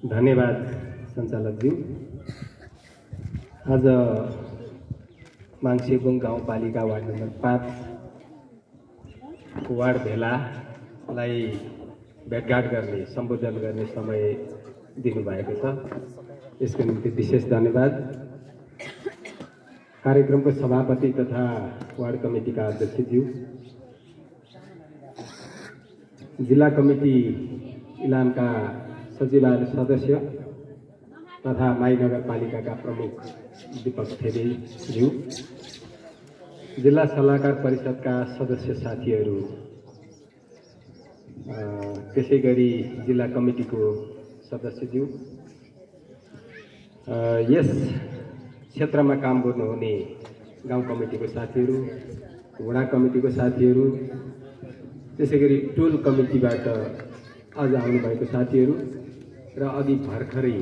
धन्यवाद सञ्चालकज्यू। आज माङसेबुङ गाउँपालिका वार्ड नम्बर 5 वार्ड भेलालाई भेटघाट गर्ने सम्बोधन गर्ने समय दिनुभएको छ, यसको निम्ति विशेष धन्यवाद। कार्यक्रमको सभापति तथा वार्ड कमिटीका अध्यक्षज्यू, जिल्ला कमिटी इलामका सचिवालय सदस्य तथा माई नगरपालिकाका प्रमुख दीपक थेरेज्यू, जिल्ला सल्लाहकार परिषदका सदस्य साथीहरू, त्यसैगरी जिल्ला कमिटीको सदस्यज्यू, यस क्षेत्रमा काम गर्नुहुने गाउँ कमिटीको साथीहरू, वडा कमिटीको साथीहरू, त्यसैगरी टोल कमिटीबाट आज आउनुभएको साथीहरू र अघि भर्खरै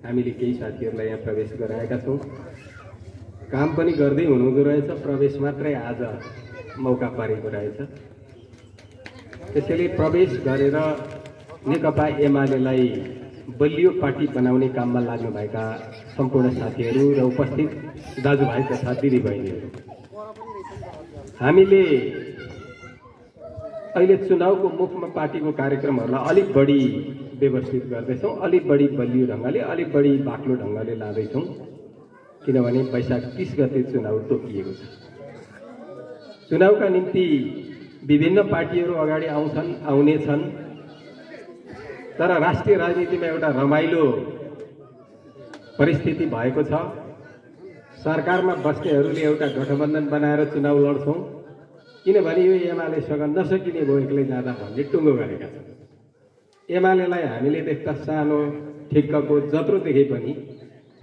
हामीले केही साथीहरूलाई यहाँ प्रवेश गराएका छौँ। काम पनि गर्दै हुनुहुँदो रहेछ, प्रवेश मात्रै आज मौका परेको रहेछ। त्यसैले प्रवेश गरेर नेकपा एमालेलाई बलियो पार्टी बनाउने काममा लाग्नुभएका सम्पूर्ण साथीहरू र उपस्थित दाजुभाइ तथा दिदीबहिनीहरू, हामीले अहिले चुनावको मुखमा पार्टीको कार्यक्रमहरूलाई अलिक बढी व्यवस्थित गर्दैछौँ, अलिक बढी बलियो ढङ्गले, अलिक बढी बाक्लो ढङ्गले लाँदैछौँ, किनभने वैशाख 30 गते चुनाव तोकिएको छ। चुनावका निम्ति विभिन्न पार्टीहरू अगाडि आउनेछन्, तर राष्ट्रिय राजनीतिमा एउटा रमाइलो परिस्थिति भएको छ। सरकारमा बस्नेहरूले एउटा गठबन्धन बनाएर चुनाव लड्छौँ, किनभने यो एमालेसँग नसकिने भयो एक्लै जाँदा भन्ने टुङ्गो गरेका छन्। एमालेलाई हामीले देख्दा सानो ठिक्कको जत्रो देखे पनि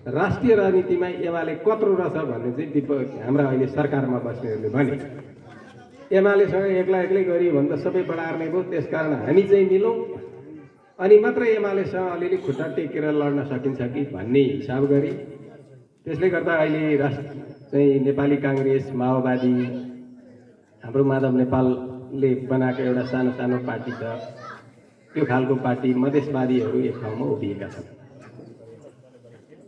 राष्ट्रिय राजनीतिमा एमाले कत्रो रहेछ भन्ने चाहिँ हाम्रा अहिले सरकारमा बस्नेहरूले भने। एमालेसँग एक्लै गरियो भने त सबै बढार्ने भयो, त्यसकारण हामी चाहिँ मिलौँ अनि मात्र एमालेसँग अलिअलि खुट्टा टेकेर लड्न सकिन्छ कि भन्ने हिसाब गरी, त्यसले गर्दा अहिले चाहिँ नेपाली काङ्ग्रेस, माओवादी, हाम्रो माधव नेपालले बनाएको एउटा सानो सानो पार्टी छ, त्यो खालको पार्टी मधेसवादीहरू एक ठाउँमा उभिएका छन्।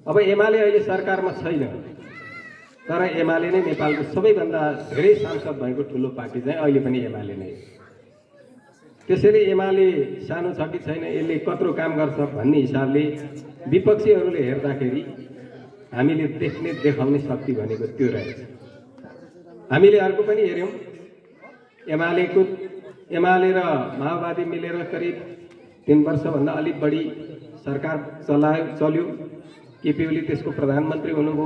अब एमाले अहिले सरकारमा छैन, तर एमाले नै नेपालको सबैभन्दा धेरै सांसद भएको ठुलो पार्टी चाहिँ अहिले पनि एमाले नै। त्यसैले एमाले सानो छ कि छैन, यसले कत्रो काम गर्छ भन्ने हिसाबले विपक्षीहरूले हेर्दाखेरि हामीले देखाउने शक्ति भनेको त्यो रहेछ। हामीले अर्को पनि हेऱ्यौँ, एमाले र माओवादी मिलेर करिब 3 वर्षभन्दा अलिक बढी सरकार चल्यो। केपी ओली त्यसको प्रधानमन्त्री हुनुभयो।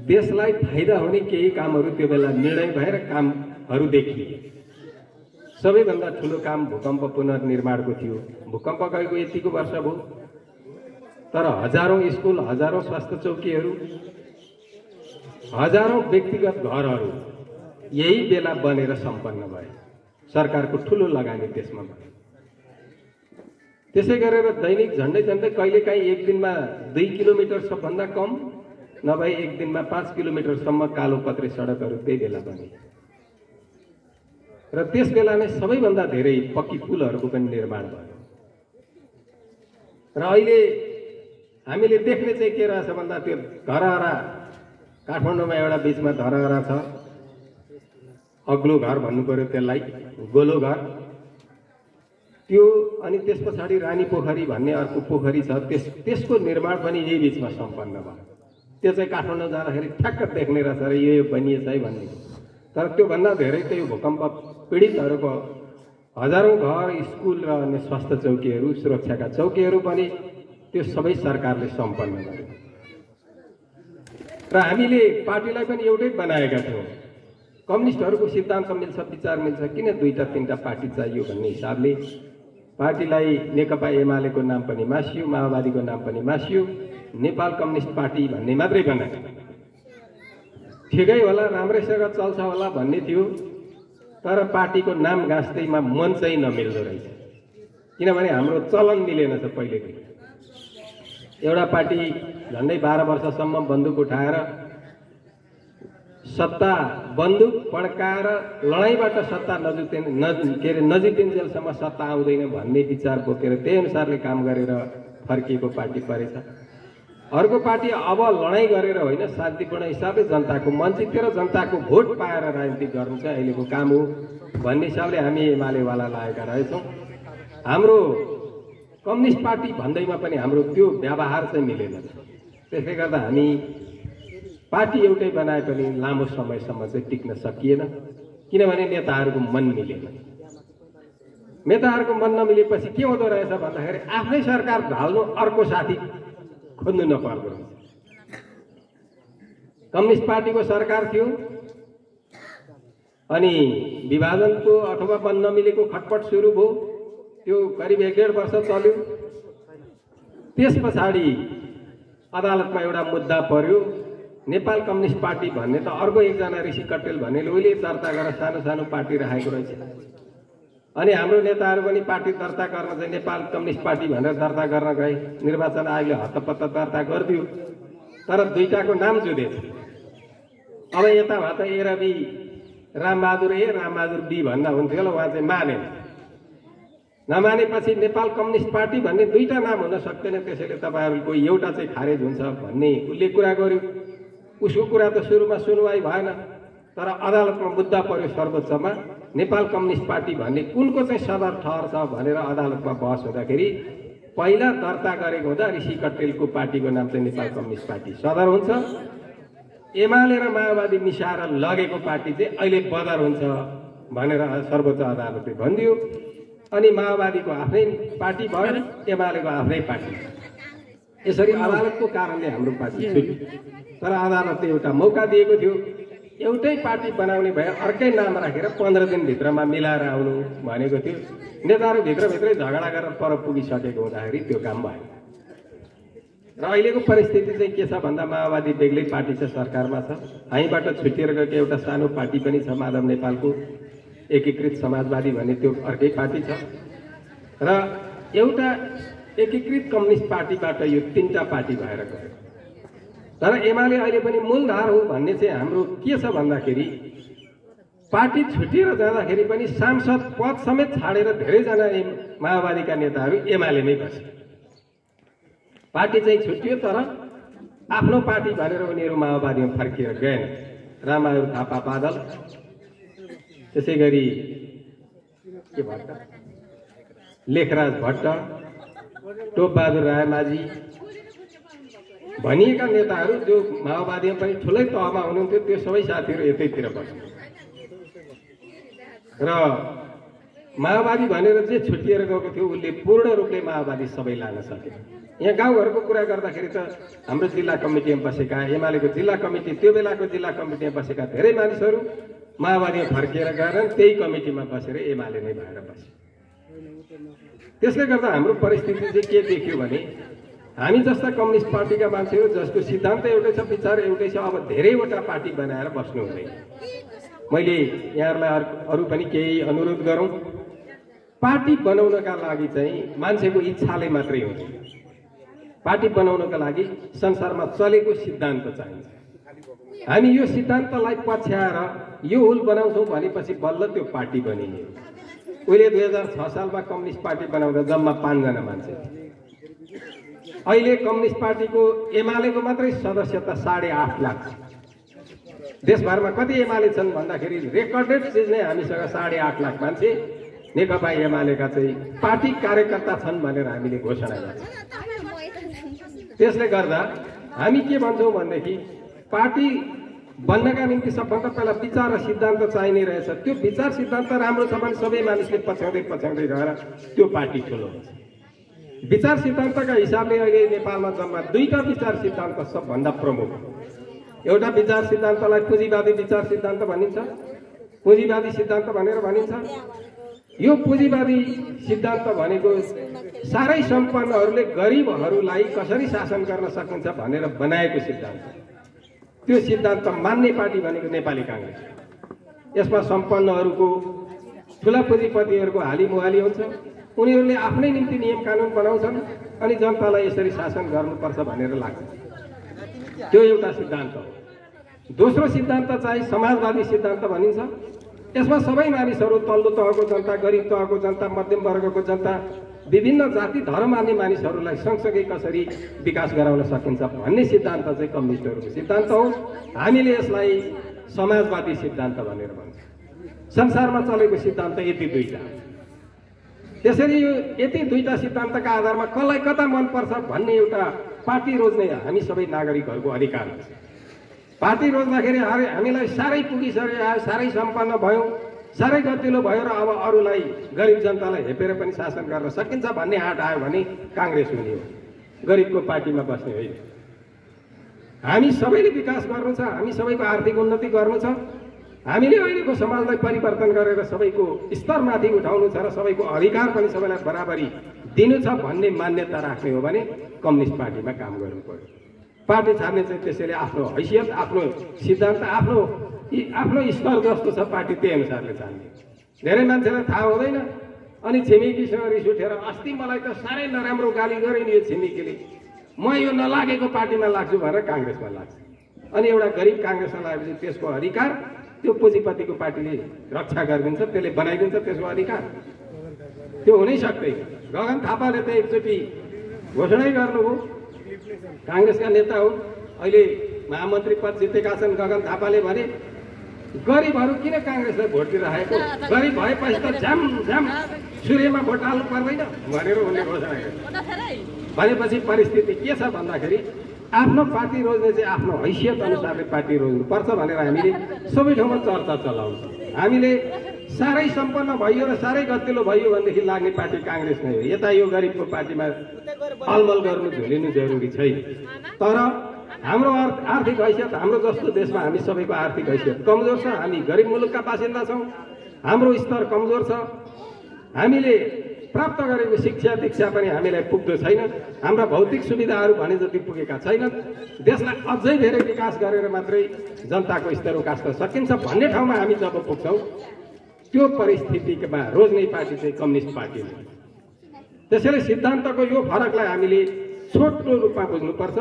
देशलाई फाइदा हुने केही कामहरू त्यो बेला निर्णय भएर कामहरू देखिए। सबैभन्दा ठुलो काम भूकम्प पुनर्निर्माणको थियो। भूकम्प गएको यतिको वर्ष भयो, तर हजारौं स्कुल, हजारौं स्वास्थ्य चौकीहरू, हजारौं व्यक्तिगत घरहरू यही बेला बनेर सम्पन्न भए। सरकारको ठुलो लगानी त्यसमा भयो। त्यसै गरेर दैनिक झन्डै कहिलेकाहीँ एक दिनमा 2 किलोमिटर सबभन्दा कम, नभए एक दिनमा 5 किलोमिटरसम्म कालो पत्रे सडकहरू त्यही बेला बने। र त्यस बेला नै सबैभन्दा धेरै पक्की पुलहरूको पनि निर्माण भयो। र अहिले हामीले देख्ने चाहिँ के रहेछ भन्दा त्यो धरहरा, काठमाडौँमा एउटा बीचमा धरहरा छ, अग्लो घर भन्नु पर्यो त्यसलाई, गोलो घर, त्यो अनि त्यस पछाडि रानी पोखरी भन्ने अर्को पोखरी छ, त्यसको निर्माण पनि यही बीचमा सम्पन्न भयो। त्यो चाहिँ काठमाडौँ जाँदाखेरि ठ्याक्क देख्ने रहेछ र यो बनिएछ है भन्ने। तर त्योभन्दा धेरै त यो भूकम्प पीडितहरूको हजारौं घर, स्कुल र अन्य स्वास्थ्य चौकीहरू, सुरक्षाका चौकीहरू पनि त्यो सबै सरकारले सम्पन्न गर्यो। र हामीले पार्टीलाई पनि एउटै बनाएका थियौँ। कम्युनिस्टहरूको सिद्धान्त मिल्छ, विचार मिल्छ, किन 2-3टा पार्टी चाहियो भन्ने हिसाबले पार्टीलाई नेकपा एमालेको नाम पनि मासियो, माओवादीको नाम पनि मासियो, नेपाल कम्युनिस्ट पार्टी भन्ने मात्रै बनायो। ठिकै होला, राम्रैसँग चल्छ होला भन्ने थियो, तर पार्टीको नाम गाँस्दैमा मन चाहिँ नमिल्दो रहेछ। किनभने हाम्रो चलन मिलेन छ। पहिलेको एउटा पार्टी झन्डै 12 वर्षसम्म बन्दुक उठाएर सत्ता बन्दुक पड्काएर लडाइँबाट सत्ता नजितिन्जेलसम्म सत्ता आउँदैन भन्ने विचार बोकेर त्यही अनुसारले काम गरेर फर्किएको पार्टी परेछ। अर्को पार्टी अब लडाइँ गरेर होइन, शान्तिपूर्ण हिसाबले जनताको मन जितेर जनताको भोट पाएर राजनीति गर्नु चाहिँ अहिलेको काम हो भन्ने हिसाबले हामी एमालेवाला लागेका रहेछौँ। हाम्रो कम्युनिस्ट पार्टी भन्दैमा पनि हाम्रो त्यो व्यवहार चाहिँ मिलेन। त्यसले गर्दा हामी पार्टी एउटै बनाए पनि लामो समयसम्म चाहिँ टिक्न सकिएन, किनभने नेताहरूको मन मिलेन। नेताहरूको मन नमिलेपछि के हुँदो रहेछ भन्दाखेरि आफ्नै सरकार ढाल्नु अर्को साथी खोज्नु नपर्दो रहेछ। कम्युनिस्ट पार्टीको सरकार थियो अनि विभाजनको अथवा मन नमिलेको खटपट सुरु भयो, त्यो करिब 1.5 वर्ष चल्यो। त्यस पछाडि अदालतमा एउटा मुद्दा पर्यो। नेपाल कम्युनिस्ट पार्टी भन्ने त अर्को एकजना ऋषि कटेल भन्नेले उहिले दर्ता गरेर सानो सानो पार्टी राखेको रहेछ। अनि हाम्रो नेताहरू पनि पार्टी दर्ता गर्न चाहिँ नेपाल कम्युनिस्ट पार्टी भनेर दर्ता गर्न गए। निर्वाचन आयोगले हत्तपत्त दर्ता गरिदियो, तर दुईटाको नाम जुधेछ। अब यता भए त ए र B, Rambahadur A Rambahadur B भन्दा हुन्थ्यो होला, उहाँ चाहिँ माने। नमानेपछि नेपाल कम्युनिस्ट पार्टी भन्ने दुईटा नाम हुन सक्दैन, त्यसैले तपाईँहरूको एउटा चाहिँ खारेज हुन्छ भन्ने उसले कुरा गर्यो। उसको कुरा त सुरुमा सुनवाई भएन, तर अदालतमा मुद्दा पर्यो सर्वोच्चमा। नेपाल कम्युनिस्ट पार्टी भन्ने कुनको चाहिँ सदर ठहर छ भनेर अदालतमा बहस हुँदाखेरि पहिला दर्ता गरेको हुँदा ऋषि कटेलको पार्टीको नाम चाहिँ नेपाल कम्युनिस्ट पार्टी सदर हुन्छ। एमाले र माओवादी मिसाएर लगेको पार्टी चाहिँ अहिले बदर हुन्छ भनेर सर्वोच्च अदालतले भनिदियो। अनि माओवादीको आफ्नै पार्टी भयो, एमालेको आफ्नै पार्टी। यसरी अदालतको कारणले हाम्रो पार्टी छुट्यो। तर अदालतले एउटा मौका दिएको थियो, एउटै पार्टी बनाउने भए अर्कै नाम राखेर 15 दिनभित्रमा मिलाएर आउनु भनेको थियो। नेताहरू भित्रभित्रै झगडा गरेर पर पुगिसकेको हुँदाखेरि त्यो काम भयो। र अहिलेको परिस्थिति चाहिँ के छ भन्दा माओवादी बेग्लै पार्टी छ, सरकारमा छ। हामीबाट छुटिएर गएको एउटा सानो पार्टी पनि छ, माधव नेपालको एकीकृत समाजवादी भन्ने, त्यो अर्कै पार्टी छ। र एउटा एकीकृत कम्युनिस्ट पार्टीबाट यो 3टा पार्टी भएर गयो। तर एमाले अहिले पनि मूलधार हो भन्ने चाहिँ हाम्रो के छ भन्दाखेरि पार्टी छुटिएर जाँदाखेरि पनि सांसद पद समेत छाडेर धेरैजना माओवादीका नेताहरू एमालेमै बसे। पार्टी चाहिँ छुट्यो तर आफ्नो पार्टी भनेर उनीहरू माओवादीमा फर्किएर गएन। रामबहादुर थापा बादल, त्यसै गरी के भट्ट, लेखराज भट्ट, टोपबहादुर रायमाझी भनिएका नेताहरू जो माओवादीमा पनि ठुलै तहमा हुनुहुन्थ्यो, त्यो सबै साथीहरू यतैतिर बस्नु। र माओवादी भनेर जे छुटिएर गएको थियो उसले पूर्ण रूपले माओवादी सबै लान सके। यहाँ गाउँघरको कुरा गर्दाखेरि त हाम्रो जिल्ला कमिटीमा बसेका, एमालेको जिल्ला कमिटी, त्यो बेलाको जिल्ला कमिटीमा बसेका धेरै मानिसहरू माओवादीमा फर्किएर गएर त्यही कमिटीमा बसेर एमाले नै भएर बसे। त्यसले गर्दा हाम्रो परिस्थिति चाहिँ के देखियो भने हामी जस्ता कम्युनिस्ट पार्टीका मान्छेहरू जसको सिद्धान्त एउटै छ, विचार एउटै छ, अब धेरैवटा पार्टी बनाएर बस्नु हुँदैन। मैले यहाँहरूलाई अरू पनि केही अनुरोध गरौँ। पार्टी बनाउनका लागि चाहिँ मान्छेको इच्छाले मात्रै हुँदैन। पार्टी बनाउनका लागि संसारमा चलेको सिद्धान्त चाहिन्छ। हामी यो सिद्धान्तलाई पछ्याएर यो हुल बनाउँछौँ भनेपछि बल्ल त्यो पार्टी बनिने। उहिले 2006 सालमा कम्युनिस्ट पार्टी बनाउँदा जम्मा 5 जना मान्छे। अहिले कम्युनिस्ट पार्टीको एमालेको मात्रै सदस्यता 8.5 लाख। देशभरमा कति एमाले छन् भन्दाखेरि रेकर्डेड चिज नै हामीसँग 8.5 लाख मान्छे नेकपा एमालेका चाहिँ पार्टी कार्यकर्ता छन् भनेर हामीले घोषणा गर्छौँ। त्यसले गर्दा हामी के भन्छौँ भनेदेखि पार्टी बन्नका निम्ति सबभन्दा पहिला विचार र सिद्धान्त चाहिने रहेछ। त्यो विचार सिद्धान्त राम्रो छ भने सबै मानिसले पछ्याउँदै गएर त्यो पार्टी ठुलो हुन्छ। विचार सिद्धान्तका हिसाबले अहिले नेपालमा जम्मा 2टा विचार सिद्धान्त सबभन्दा प्रमुख। एउटा विचार सिद्धान्तलाई पुँजीवादी विचार सिद्धान्त भनिन्छ, पुँजीवादी सिद्धान्त भनेर भनिन्छ। यो पुँजीवादी सिद्धान्त भनेको सारै सम्पन्नहरूले गरिबहरूलाई कसरी शासन गर्न सकिन्छ भनेर बनाएको सिद्धान्त। त्यो सिद्धान्त मान्ने पार्टी भनेको नेपाली काङ्ग्रेस। यसमा सम्पन्नहरूको, ठुला पुँजीपतिहरूको हालिमुहाली हुन्छ। उनीहरूले आफ्नै निम्ति नियम कानुन बनाउँछन् अनि जनतालाई यसरी शासन गर्नुपर्छ भनेर लाग्छ। त्यो एउटा सिद्धान्त हो। दोस्रो सिद्धान्त चाहिँ समाजवादी सिद्धान्त भनिन्छ। यसमा सबै मानिसहरू, तल्लो तहको जनता, गरिब तहको जनता, मध्यम वर्गको जनता, विभिन्न जाति धर्म मान्ने मानिसहरूलाई सँगसँगै कसरी विकास गराउन सकिन्छ भन्ने सिद्धान्त चाहिँ कम्युनिस्टहरूको सिद्धान्त हो। हामीले यसलाई समाजवादी सिद्धान्त भनेर भन्छौँ। संसारमा चलेको सिद्धान्त यति दुईटा। त्यसरी यो यति दुईटा सिद्धान्तका आधारमा कसलाई कता मनपर्छ भन्ने एउटा पार्टी रोज्ने हामी सबै नागरिकहरूको अधिकार हुन्छ। पार्टी रोज्दाखेरि हामीलाई साह्रै पुगिसक्यो, साह्रै सम्पन्न भयो, साह्रै गतिलो भयो र अब अरूलाई गरिब जनतालाई हेपेर पनि शासन गर्न सकिन्छ भन्ने आँट आयो भने काङ्ग्रेस हुने हो, गरिबको पार्टीमा बस्ने होइन। हामी सबैले विकास गर्नु छ, हामी सबैको आर्थिक उन्नति गर्नु छ, हामीले अहिलेको समाजलाई परिवर्तन गरेर सबैको स्तरमाथि उठाउनु छ र सबैको अधिकार पनि सबैलाई बराबरी दिनु छ भन्ने मान्यता राख्ने हो भने कम्युनिस्ट पार्टीमा काम गर्नु पर्यो। पार्टी छाड्ने चाहिँ त्यसैले आफ्नो हैसियत, आफ्नो सिद्धान्त, आफ्नो स्तर जस्तो छ पार्टी त्यही अनुसारले छाड्ने। धेरै मान्छेलाई थाहा हुँदैन अनि छिमेकीसँग रिस उठेर अस्ति मलाई त साह्रै नराम्रो गाली गरे नि यो छिमेकीले, म यो नलागेको पार्टीमा लाग्छु भनेर काङ्ग्रेसमा लाग्छ। अनि एउटा गरिब काङ्ग्रेसमा लागेपछि त्यसको अधिकार त्यो पुँजीपतिको पार्टीले रक्षा गरिदिन्छ, त्यसले बनाइदिन्छ त्यसको अधिकार। त्यो हुनै सक्दैन। गगन थापाले त एकचोटि घोषणै गर्नुभयो, काङ्ग्रेसका नेता हुन्, अहिले महामन्त्री पद जितेका छन् गगन थापाले भने गरिबहरू किन काङ्ग्रेसलाई भोट दिइरहेको, गरिब भएपछि त झ्याम झ्याम सूर्यमा भोट हाल्नु पर्दैन भनेर उनले घोषणा गरे। भनेपछि परिस्थिति के छ भन्दाखेरि आफ्नो पार्टी रोज्ने चाहिँ आफ्नो हैसियत अनुसारले पार्टी रोज्नुपर्छ भनेर हामीले सबै ठाउँमा चर्चा चलाउँछौँ। हामीले साह्रै सम्पन्न भइयो र साह्रै गतिलो भइयो भनेदेखि लाग्ने पार्टी काङ्ग्रेस नै हो। यता यो गरिबको पार्टीमा अलमल गर्नु झुलिनु जरुरी छैन। तर हाम्रो आर्थिक हैसियत, हाम्रो जस्तो देशमा हामी सबैको आर्थिक हैसियत कमजोर छ, हामी गरिब मुलुकका बासिन्दा छौँ, हाम्रो स्तर कमजोर छ, हामीले प्राप्त गरेको शिक्षा दीक्षा पनि हामीलाई पुग्दो छैन, हाम्रा भौतिक सुविधाहरू भने जति पुगेका छैनन्, देशलाई अझै धेरै विकास गरेर मात्रै जनताको स्तर उकास्न सकिन्छ भन्ने ठाउँमा हामी जब पुग्छौँ त्यो परिस्थितिमा रोज्ने पार्टी चाहिँ कम्युनिस्ट पार्टी हो। त्यसैले सिद्धान्तको यो फरकलाई हामीले छोटो रूपमा बुझ्नुपर्छ।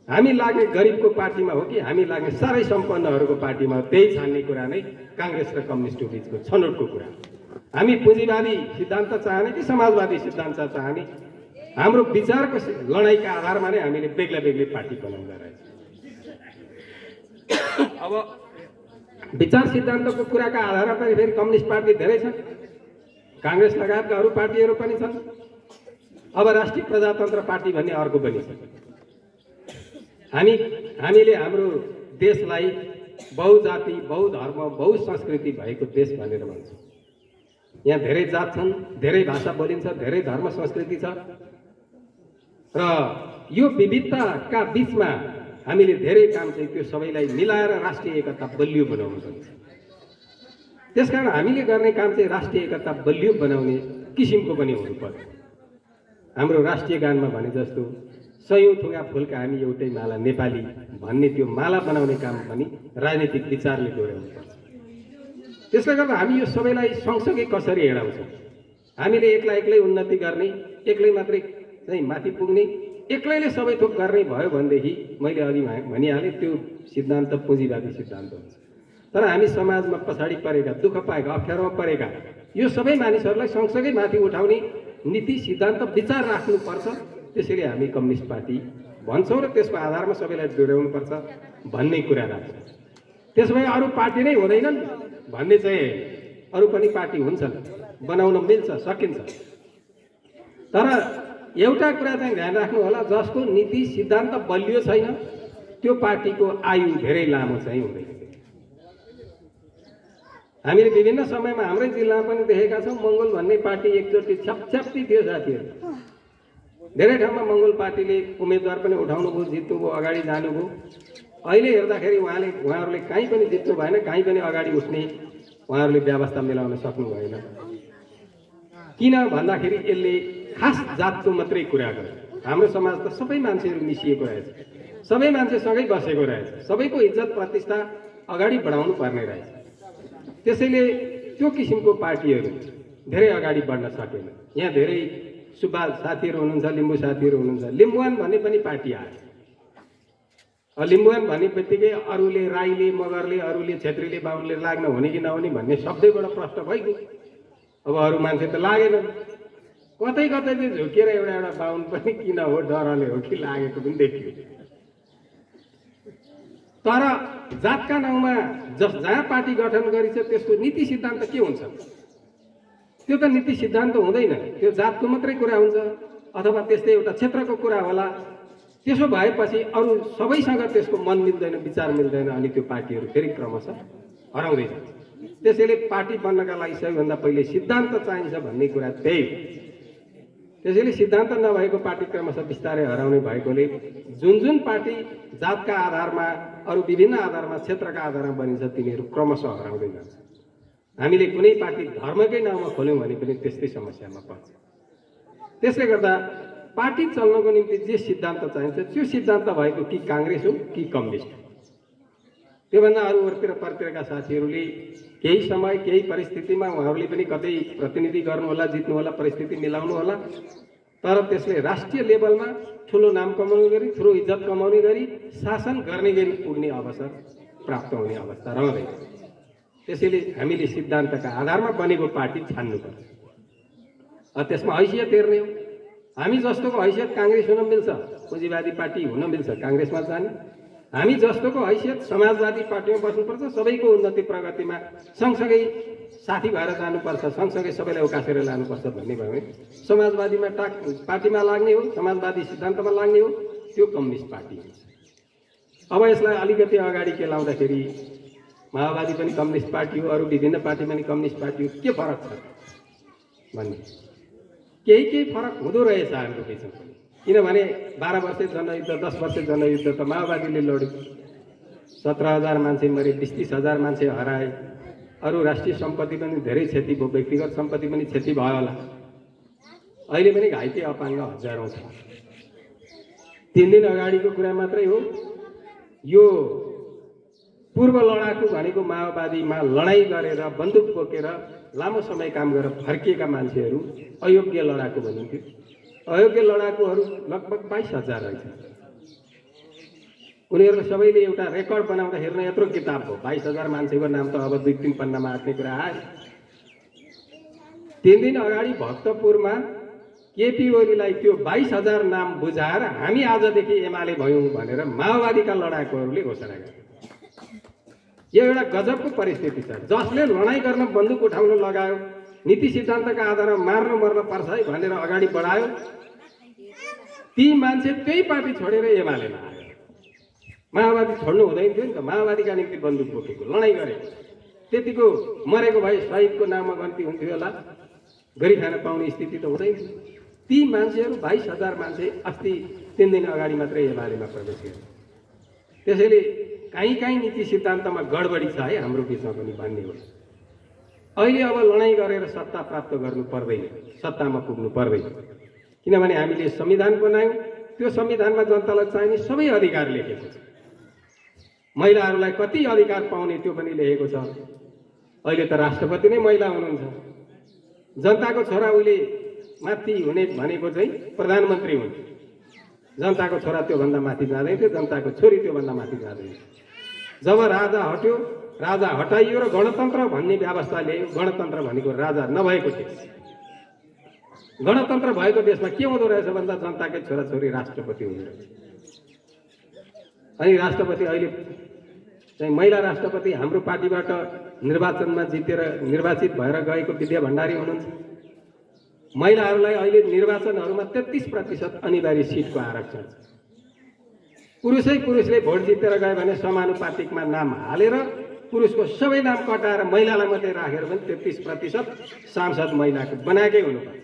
हामी लाग्ने गरिबको पार्टीमा हो कि हामी लाग्ने साह्रै सम्पन्नहरूको पार्टीमा हो, त्यही छान्ने कुरा नै काङ्ग्रेस र कम्युनिस्टको बिचको छनौटको कुरा। हामी पुँजीवादी सिद्धान्त चाहने कि समाजवादी सिद्धान्त चाहने, हाम्रो विचारको लडाइँका आधारमा नै हामीले बेग्ला बेग्लै पार्टी बनाउँदा रहेछ। अब विचार सिद्धान्तको कुराका आधारमा पनि फेरि कम्युनिस्ट पार्टी धेरै छन्, काङ्ग्रेस लगायतका अरू पार्टीहरू पनि छन्। अब राष्ट्रिय प्रजातन्त्र पार्टी भन्ने अर्को पनि छ। हामीले हाम्रो देशलाई बहुजाति, बहुधर्म, बहुसंस्कृति भएको देश भनेर भन्छौँ। यहाँ धेरै जात छन्, धेरै भाषा बोलिन्छ, धेरै धर्म संस्कृति छ र यो विविधताका बिचमा हामीले धेरै काम चाहिँ त्यो सबैलाई मिलाएर राष्ट्रिय एकता बलियो बनाउनु पर्छ। त्यसकारण हामीले गर्ने काम चाहिँ राष्ट्रिय एकता बलियो बनाउने किसिमको पनि हुनु पर्छ। हाम्रो राष्ट्रिय गानमा भने जस्तो सयौं थुङ्गा फुलका हामी एउटै माला नेपाली भन्ने त्यो माला बनाउने काम पनि राजनीतिक विचारले दोहोऱ्याउनु पर्छ। त्यसले गर्दा हामी यो सबैलाई सँगसँगै कसरी हिँडाउँछौँ, हामीले एक्लै उन्नति गर्ने, एक्लै मात्रै चाहिँ माथि पुग्ने, एक्लैले सबै थोक गर्ने भयो भनेदेखि मैले अघि भनिहालेँ त्यो सिद्धान्त पुँजीवादी सिद्धान्त हुन्छ। तर हामी समाजमा पछाडि परेका, दुःख पाएका, अप्ठ्यारोमा परेका यो सबै मानिसहरूलाई सँगसँगै माथि उठाउने नीति सिद्धान्त विचार राख्नुपर्छ। त्यसैले हामी कम्युनिस्ट पार्टी भन्छौँ र त्यसको आधारमा सबैलाई जोड्याउनुपर्छ भन्ने कुरा राख्छौँ। त्यसो भए अरू पार्टी नै हुँदैनन् भन्ने चाहिँ अरू पनि पार्टी हुन्छन्, बनाउन मिल्छ, सकिन्छ। तर एउटा कुरा चाहिँ ध्यान राख्नु होला, जसको नीति सिद्धान्त बलियो छैन त्यो पार्टीको आयु धेरै लामो चाहिँ हुँदैन। हामीले विभिन्न समयमा हाम्रै जिल्लामा पनि देखेका छौँ, मङ्गोल भन्ने पार्टी एकचोटि छ्याप्छ्याप्ती थियो साथीहरू। धेरै ठाउँमा मङ्गोल पार्टीले उम्मेदवार पनि उठाउनु भयो, जित्नुभयो, अगाडि जानुभयो। अहिले हेर्दाखेरि उहाँहरूले कहीँ पनि जित्नु भएन, कहीँ पनि अगाडि उठ्ने उहाँहरूले व्यवस्था मिलाउन सक्नु भएन। किन भन्दाखेरि यसले खास जातको मात्रै कुरा गर्छ। हाम्रो समाज त सबै मान्छेहरू मिसिएको रहेछ, सबै मान्छे सँगै बसेको रहेछ, सबैको इज्जत प्रतिष्ठा अगाडि बढाउनु पर्ने रहेछ। त्यसैले त्यो किसिमको पार्टीहरू धेरै अगाडि बढ्न सकेन। यहाँ धेरै सुब्बा साथीहरू हुनुहुन्छ, लिम्बू साथीहरू हुनुहुन्छ, लिम्बुवान भन्ने पनि पार्टी आयो। लिम्बुवान भन्ने बित्तिकै अरूले राईले मगरले अरूले छेत्रीले बाहुनले लाग्न हुने कि नहुने भन्ने शब्दैबाट प्रश्न भइगयो। अब अरू मान्छे त लागेन, कतै कतै चाहिँ झुकेर एउटा एउटा बाहुन पनि किन हो डरले हो कि लागेको पनि देखियो। तर जातका नाउँमा जहाँ पार्टी गठन गरिन्छ त्यसको नीति सिद्धान्त के हुन्छ? त्यो त नीति सिद्धान्त हुँदैन, त्यो जातको मात्रै कुरा हुन्छ अथवा त्यस्तै एउटा क्षेत्रको कुरा होला। त्यसो भएपछि अरू सबैसँग त्यसको मन मिल्दैन, विचार मिल्दैन, अनि त्यो पार्टीहरू फेरि क्रमशः हराउँदै जान्छ। त्यसैले पार्टी बन्नका लागि सबैभन्दा पहिले सिद्धान्त चाहिन्छ भन्ने कुरा त्यही हो। त्यसैले सिद्धान्त नभएको पार्टी क्रमशः बिस्तारै हराउने भएकोले जुन जुन पार्टी जातका आधारमा अरू विभिन्न आधारमा क्षेत्रका आधारमा बनिन्छ तिनीहरू क्रमशः हराउँदै जान्छ। हामीले कुनै पार्टी धर्मकै नाउँमा खोल्यौँ भने पनि त्यस्तै समस्यामा पर्छ। त्यसले गर्दा पार्टी चल्नको निम्ति जे सिद्धान्त चाहिन्छ त्यो सिद्धान्त भएको कि काङ्ग्रेस हो कि कम्युनिस्ट हो। त्योभन्दा अरू अरूतिर परतिरका साथीहरूले केही समय केही परिस्थितिमा उहाँहरूले पनि कतै प्रतिनिधि गर्नुहोला, जित्नुहोला, परिस्थिति मिलाउनु होला, तर त्यसले राष्ट्रिय लेभलमा ठुलो नाम कमाउने गरी ठुलो इज्जत कमाउने गरी शासन गर्ने गरी पुग्ने अवसर प्राप्त हुने अवस्था रहँदैन। त्यसैले हामीले सिद्धान्तका आधारमा बनेको पार्टी छान्नुपर्छ। त्यसमा हैसियत हेर्ने हो। हामी जस्तोको हैसियत काङ्ग्रेस हुन मिल्छ, पुँजीवादी पार्टी हुन मिल्छ, काङ्ग्रेसमा जाने। हामी जस्तोको हैसियत समाजवादी पार्टीमा बस्नुपर्छ, सबैको उन्नति प्रगतिमा सँगसँगै साथी भएर जानुपर्छ, सँगसँगै सबैलाई उकासेर लानुपर्छ भन्ने भयो भने समाजवादीमा पार्टीमा लाग्ने हो, समाजवादी सिद्धान्तमा लाग्ने हो, त्यो कम्युनिस्ट पार्टी हो। अब यसलाई अलिकति अगाडि केलाउँदाखेरि माओवादी पनि कम्युनिस्ट पार्टी हो, अरू विभिन्न पार्टी पनि कम्युनिस्ट पार्टी हो, के फरक छ भन्ने केही फरक हुँदो रहेछ हाम्रो बिचमा पनि। किनभने 12 वर्ष जनयुद्ध, 10 वर्ष जनयुद्ध त माओवादीले लड्यो, 17,000 मान्छे मरे, 20-30,000 मान्छे हराए, अरू राष्ट्रिय सम्पत्ति पनि धेरै क्षति भयो, व्यक्तिगत सम्पत्ति पनि क्षति भयो होला। अहिले पनि घाइते अपाङ्ग हजारौँ छ। 3 दिन अगाडिको कुरा मात्रै हो। यो पूर्व लडाकु भनेको माओवादीमा लडाईँ गरेर बन्दुक बोकेर लामो समय काम गरेर फर्किएका मान्छेहरू अयोग्य लडाकु भनिन्थ्यो। अयोग्य लडाकुहरू लगभग 22,000 रहेछ। उनीहरू सबैले एउटा रेकर्ड बनाउँदा हेर्न यत्रो किताब हो। 22,000 मान्छेको नाम त अब 2-3 पन्नामा आँट्ने कुरा आयो। 3 दिन अगाडि भक्तपुरमा केपी ओलीलाई त्यो 22,000 नाम बुझाएर हामी आजदेखि एमाले भयौँ भनेर माओवादीका लडाकुहरूले घोषणा गरे। यो एउटा गजबको परिस्थिति छ। जसले लडाईँ गर्न बन्दुक उठाउन लगायो, नीति सिद्धान्तका आधारमा मार्न मर्न पर्छ है भनेर अगाडि बढायो, ती मान्छे त्यही पार्टी छोडेर एमालेमा आयो। माओवादी छोड्नु हुँदैन थियो नि त, माओवादीका निम्ति बन्दुक बोकेको लडाईँ गरेको, त्यतिको मरेको भए शहीदको नाममा गन्ती हुन्थ्यो होला, गरी खान पाउने स्थिति त हुँदैन। ती मान्छेहरू 22,000 मान्छे अस्ति 3 दिन अगाडि मात्रै एमालेमा प्रवेश गरे। त्यसैले काहीँ नीति सिद्धान्तमा गडबडी छ है हाम्रो बिचमा पनि भन्ने हो। अहिले अब लडाईँ गरेर सत्ता प्राप्त गर्नु पर्दैन, सत्तामा पुग्नु पर्दैन। किनभने हामीले संविधान बनायौँ, त्यो संविधानमा जनतालाई चाहिने सबै अधिकार लेखेको छ। महिलाहरूलाई कति अधिकार पाउने त्यो पनि लेखेको छ। अहिले त राष्ट्रपति नै महिला हुनुहुन्छ। जनताको छोरा उहिले माथि हुने भनेको चाहिँ प्रधानमन्त्री हुन्। जनताको छोरा त्योभन्दा माथि जाँदैन थियो, जनताको छोरी त्योभन्दा माथि जाँदैन। जब राजा हट्यो, राजा हटाइयो र गणतन्त्र भन्ने व्यवस्था ल्यायो। गणतन्त्र भनेको राजा नभएको देश। गणतन्त्र भएको देशमा के हुँदो रहेछ भन्दा जनताकै छोराछोरी राष्ट्रपति हुँदो रहेछ। अनि राष्ट्रपति अहिले चाहिँ महिला राष्ट्रपति हाम्रो पार्टीबाट निर्वाचनमा जितेर निर्वाचित भएर गएको विद्या भण्डारी हुनुहुन्छ। महिलाहरूलाई अहिले निर्वाचनहरूमा 33% अनिवार्य सिटको आरक्षण छ। पुरुषले भोट जितेर गयो भने समानुपातिकमा नाम हालेर पुरुषको सबै नाम कटाएर महिलालाई मात्रै राखेर पनि 33% सांसद महिलाको बनाएकै हुनुपर्छ।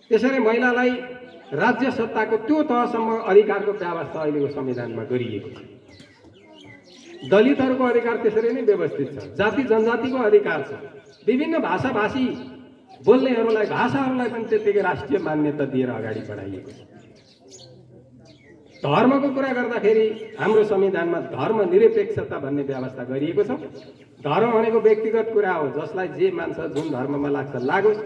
त्यसैले महिलालाई राज्य सत्ताको त्यो तहसम्म अधिकारको व्यवस्था अहिलेको संविधानमा गरिएको छ। दलितहरूको अधिकार त्यसरी नै व्यवस्थित छ। जाति जनजातिको अधिकार छ। विभिन्न भाषाभाषी बोल्नेहरूलाई भाषाहरूलाई पनि त्यतिकै राष्ट्रिय मान्यता दिएर अगाडि बढाइएको छ। धर्मको कुरा गर्दाखेरि हाम्रो संविधानमा धर्मनिरपेक्षता भन्ने व्यवस्था गरिएको छ। धर्म भनेको व्यक्तिगत कुरा हो, जसलाई जे मान्छ जुन धर्ममा लाग्छ लागोस्,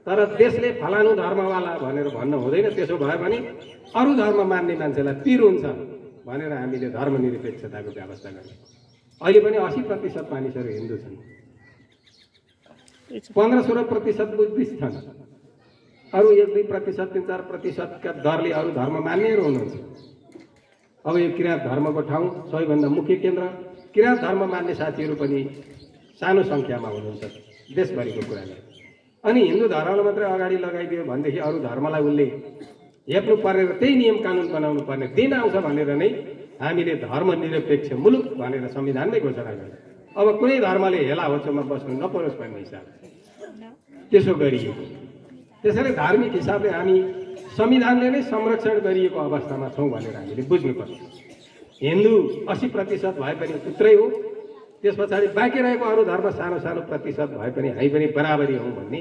तर देशले फलानु धर्मवाला भनेर भन्न हुँदैन। त्यसो भयो भने अरू धर्म मान्ने मान्छेलाई पिर हुन्छ। भनेर हामीले धर्मनिरपेक्षताको व्यवस्था गर्ने। अहिले पनि 80% मानिसहरू हिन्दू छन्, 15-16% बुद्धिस्ट छन्, अरू 1-2%, 3-4%का दरले अरू धर्म मान्नेहरू हुनुहुन्छ। अब यो किराँत धर्मको ठाउँ सबैभन्दा मुख्य केन्द्र, किराँत धर्म मान्ने साथीहरू पनि सानो सङ्ख्यामा हुनुहुन्छ देशभरिको कुरा गर्दा। अनि हिन्दू धर्मलाई मात्रै अगाडि लगाइदियो भनेदेखि अरू धर्मलाई उसले हेप्नु पर्ने र त्यही नियम कानुन बनाउनु पर्ने दिन आउँछ भनेर नै हामीले धर्मनिरपेक्ष मुलुक भनेर संविधानमै घोषणा गर्यो। अब कुनै धर्मले हेला होचोमा बस्नु नपरोस् भन्ने हिसाब त्यसो गरियो। त्यसैले धार्मिक हिसाबले हामी संविधानले नै संरक्षण गरिएको अवस्थामा छौँ भनेर हामीले बुझ्नुपर्छ। हिन्दू 80% भए पनि उत्रै हो, त्यस पछाडि बाँकी रहेको अरू धर्म सानो सानो प्रतिशत भए पनि हामी पनि बराबरी हौँ भन्ने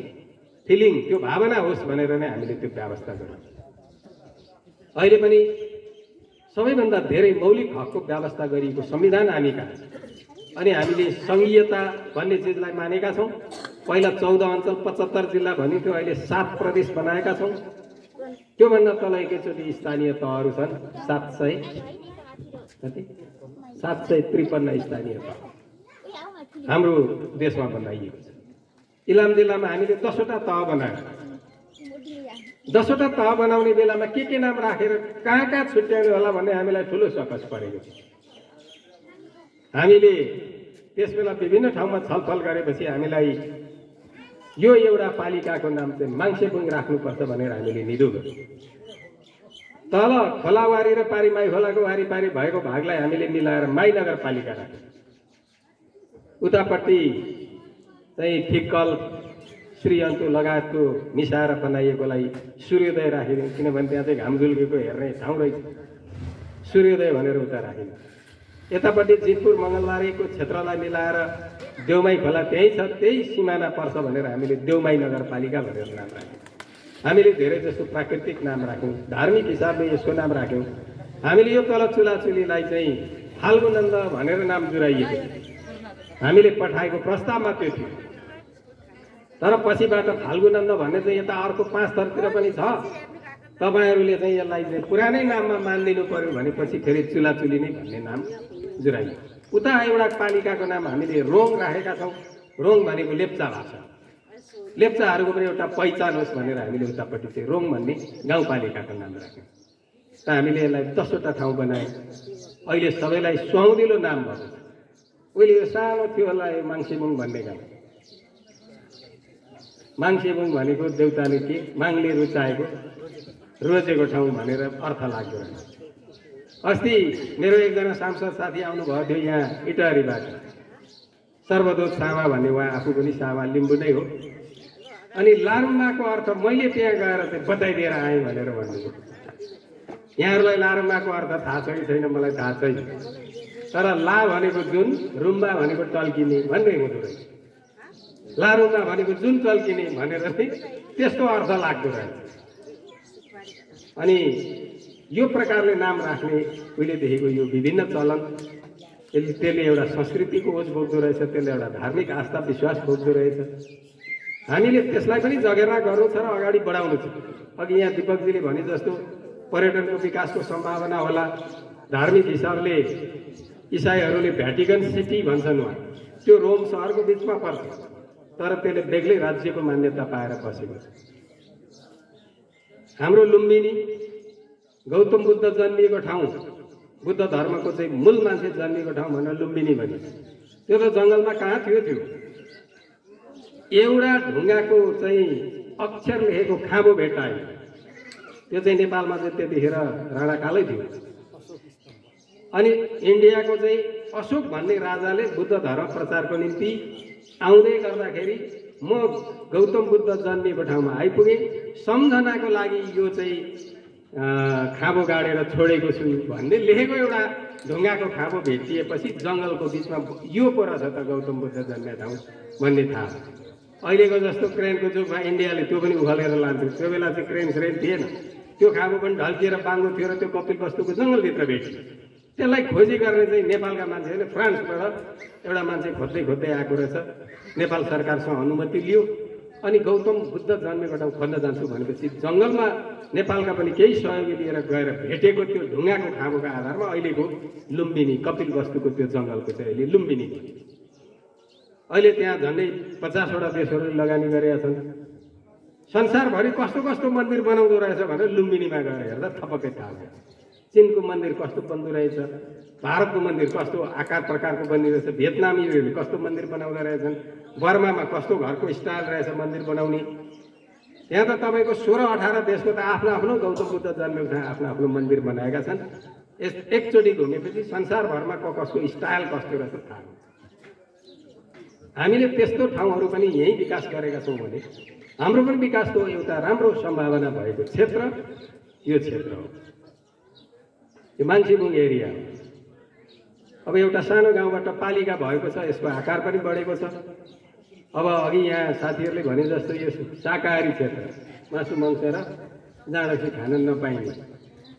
फिलिङ, त्यो भावना होस् भनेर नै हामीले त्यो व्यवस्था गर्यौँ। अहिले पनि सबैभन्दा धेरै मौलिक हकको व्यवस्था गरिएको संविधान हामी कहाँ छ। अनि हामीले सङ्घीयता भन्ने चिजलाई मानेका छौँ। पहिला 14 अञ्चल 75 जिल्ला भनिन्थ्यो, अहिले 7 प्रदेश बनाएका छौँ। त्योभन्दा तल एकैचोटि स्थानीय तहहरू छन्, 753 स्थानीय तह हाम्रो देशमा बनाइएको छ। इलाम जिल्लामा हामीले 10वटा तह बनायौँ। 10वटा तह बनाउने बेलामा के नाम राखेर कहाँ छुट्याउने होला भन्ने हामीलाई ठुलो सकस परेको छ। हामीले त्यसबेला विभिन्न ठाउँमा छलफल गरेपछि हामीलाई यो एउटा पालिकाको नाम चाहिँ माङ्सेबुङ राख्नुपर्छ भनेर हामीले निधो गर्यौँ। तल खोलावारी र पारी माई खोलाको वारिपारी भएको भागलाई हामीले मिलाएर माई नगरपालिका राख्यौँ। उतापट्टि चाहिँ ठिक्कल श्रीअन्तु लगायतको मिसाएर बनाइएकोलाई सूर्योदय राखिदिउँ, किनभने त्यहाँ चाहिँ घाम झुल्केको हेर्ने ठाउँ रहेछ, सूर्योदय भनेर उता राखिदिउँ। यतापट्टि जितपुर मङ्गलबारीको क्षेत्रलाई मिलाएर देउमाई खोला त्यहीँ छ, त्यही सिमाना पर्छ भनेर हामीले देउमाई नगरपालिका भनेर नाम राख्यौँ। हामीले धेरै जस्तो प्राकृतिक नाम राख्यौँ, धार्मिक हिसाबले यसको नाम राख्यौँ। हामीले यो तल चुलाचुलीलाई चाहिँ फाल्गुनन्द भनेर नाम जुराइएको, हामीले पठाएको प्रस्तावमा त्यो थियो। तर पछिबाट फाल्गुनन्द भन्ने चाहिँ यता अर्को 5 थरतिर पनि छ, तपाईँहरूले चाहिँ यसलाई चाहिँ पुरानै नाममा मानिदिनु पर्यो भनेपछि फेरि चुलाचुली नै भन्ने नाम जुराइयो। उता एउटा पालिकाको नाम हामीले रोङ राखेका छौँ। रोङ भनेको लेप्चा भाषा, लेप्चाहरूको पनि एउटा पहिचान होस् भनेर हामीले उतापट्टि चाहिँ रोङ भन्ने गाउँपालिकाको नाम राख्यौँ। त हामीले यसलाई 10वटा ठाउँ बनायौँ। अहिले सबैलाई सुहाउँदिलो नाम भएको छ। उहिले यो सानो थियो होला यो माङ्सेबुङ भन्ने गाउँ। माङ्सेबुङ भनेको देउताले के माङले रुचाएको रोजेको ठाउँ भनेर अर्थ लाग्दो रहेछ। अस्ति मेरो एकजना सांसद साथी आउनुभएको थियो यहाँ इटहरीबाट, सर्वदोष सामा भन्ने, उहाँ आफू पनि सामा लिम्बू नै हो। अनि लारुमाको अर्थ मैले त्यहाँ गएर चाहिँ बताइदिएर आएँ भनेर भन्नुभयो। यहाँहरूलाई लारुमाको अर्थ थाहा छ कि छैन मलाई थाहा छैन, तर ला भनेको जुन, रुम्बा भनेको टल्किने भन्ने हुँदो रहेछ। लारुमा भनेको जुन टल्किने भनेर चाहिँ त्यस्तो अर्थ लाग्दो रहेछ। अनि यो प्रकारले नाम राख्ने उहिलेदेखिको यो विभिन्न चलन, त्यसले एउटा संस्कृतिको ओझ बोक्दो रहेछ, त्यसले एउटा धार्मिक आस्था विश्वास बोक्दो रहेछ। हामीले त्यसलाई पनि जगेरा गर्नु छ र अगाडि बढाउनु छ। अघि यहाँ दिपकजीले भने जस्तो पर्यटनको विकासको सम्भावना होला। धार्मिक हिसाबले इसाईहरूले भ्याटिकन सिटी भन्छन्, उहाँ त्यो रोम सहरको बिचमा पर्छ, तर त्यसले बेग्लै राज्यको मान्यता पाएर बसेको छ। हाम्रो लुम्बिनी गौतम बुद्ध जन्मिएको ठाउँ, बुद्ध धर्मको चाहिँ मूल मान्छे जन्मिएको ठाउँ भनेर लुम्बिनी भनिन्छ। त्यो त जङ्गलमा कहाँ थियो? एउटा ढुङ्गाको चाहिँ अक्षर लेखेको खाँबो भेट्टायो। त्यो चाहिँ नेपालमा चाहिँ त्यतिखेर राणाकालै थियो। अनि इन्डियाको चाहिँ अशोक भन्ने राजाले बुद्ध धर्म प्रचारको निम्ति आउँदै गर्दाखेरि म गौतम बुद्ध जन्मिएको ठाउँमा आइपुगेँ, सम्झनाको लागि यो चाहिँ खाँबो गाडेर छोडेको छु भन्ने लेखेको एउटा ढुङ्गाको खाँबो भेटिएपछि जङ्गलको बिचमा यो पो रहेछ त गौतम बुद्ध जन्मेको ठाउँ भन्ने थाहा। अहिलेको जस्तो क्रेनको जुगमा इन्डियाले त्यो पनि उखालेर लान्थ्यो, त्यो बेला चाहिँ क्रेन थिएन। त्यो खाँबो पनि ढल्किएर बाङ्गो थियो र त्यो कपिल वस्तुको जङ्गलभित्र भेटियो। त्यसलाई खोजी गर्ने चाहिँ नेपालका मान्छेहरूले फ्रान्सबाट एउटा मान्छे खोज्दै खोज्दै आएको रहेछ। नेपाल सरकारसँग अनुमति लियो, अनि गौतम बुद्ध जन्मेको ठाउँ खोज्न जान्छु भनेपछि जङ्गलमा नेपालका पनि केही सहयोगी लिएर गएर भेटेको त्यो ढुङ्गाको खाँबोको आधारमा अहिलेको लुम्बिनी कपिलवस्तुको त्यो जङ्गलको चाहिँ अहिले लुम्बिनी भयो। अहिले त्यहाँ झन्डै 50वटा देशहरूले लगानी गरेका छन्। संसारभरि कस्तो कस्तो मन्दिर बनाउँदो रहेछ भनेर लुम्बिनीमा गएर हेर्दा थपक्कै थाहा भयो। चीनको मन्दिर कस्तो बन्दो रहेछ, भारतको मन्दिर कस्तो आकार प्रकारको बन्दी रहेछ, भियतनामीहरूले कस्तो मन्दिर बनाउँदो रहेछन्, बर्मामा कस्तो घरको स्टाइल रहेछ मन्दिर बनाउने। यहाँ त तपाईँको 16-18 देशको त आफ्नो आफ्नो गौतम बुद्ध जन्मेको ठाउँ आफ्नो आफ्नो मन्दिर बनाएका छन्। एकचोटि घुमेपछि संसारभरमा कसको स्टाइल कस्तो रहेछ थाहा हुन्छ। हामीले त्यस्तो ठाउँहरू पनि यहीँ विकास गरेका छौँ भने हाम्रो पनि विकासको एउटा राम्रो सम्भावना भएको क्षेत्र यो क्षेत्र हो, यो मान्छेबुङ एरिया हो। अब एउटा सानो गाउँबाट पालिका भएको छ, यसको आकार पनि बढेको छ। अब अघि यहाँ साथीहरूले भने जस्तो यो शाकाहारी क्षेत्र, मासु मांस र जाँडसी खान नपाइने,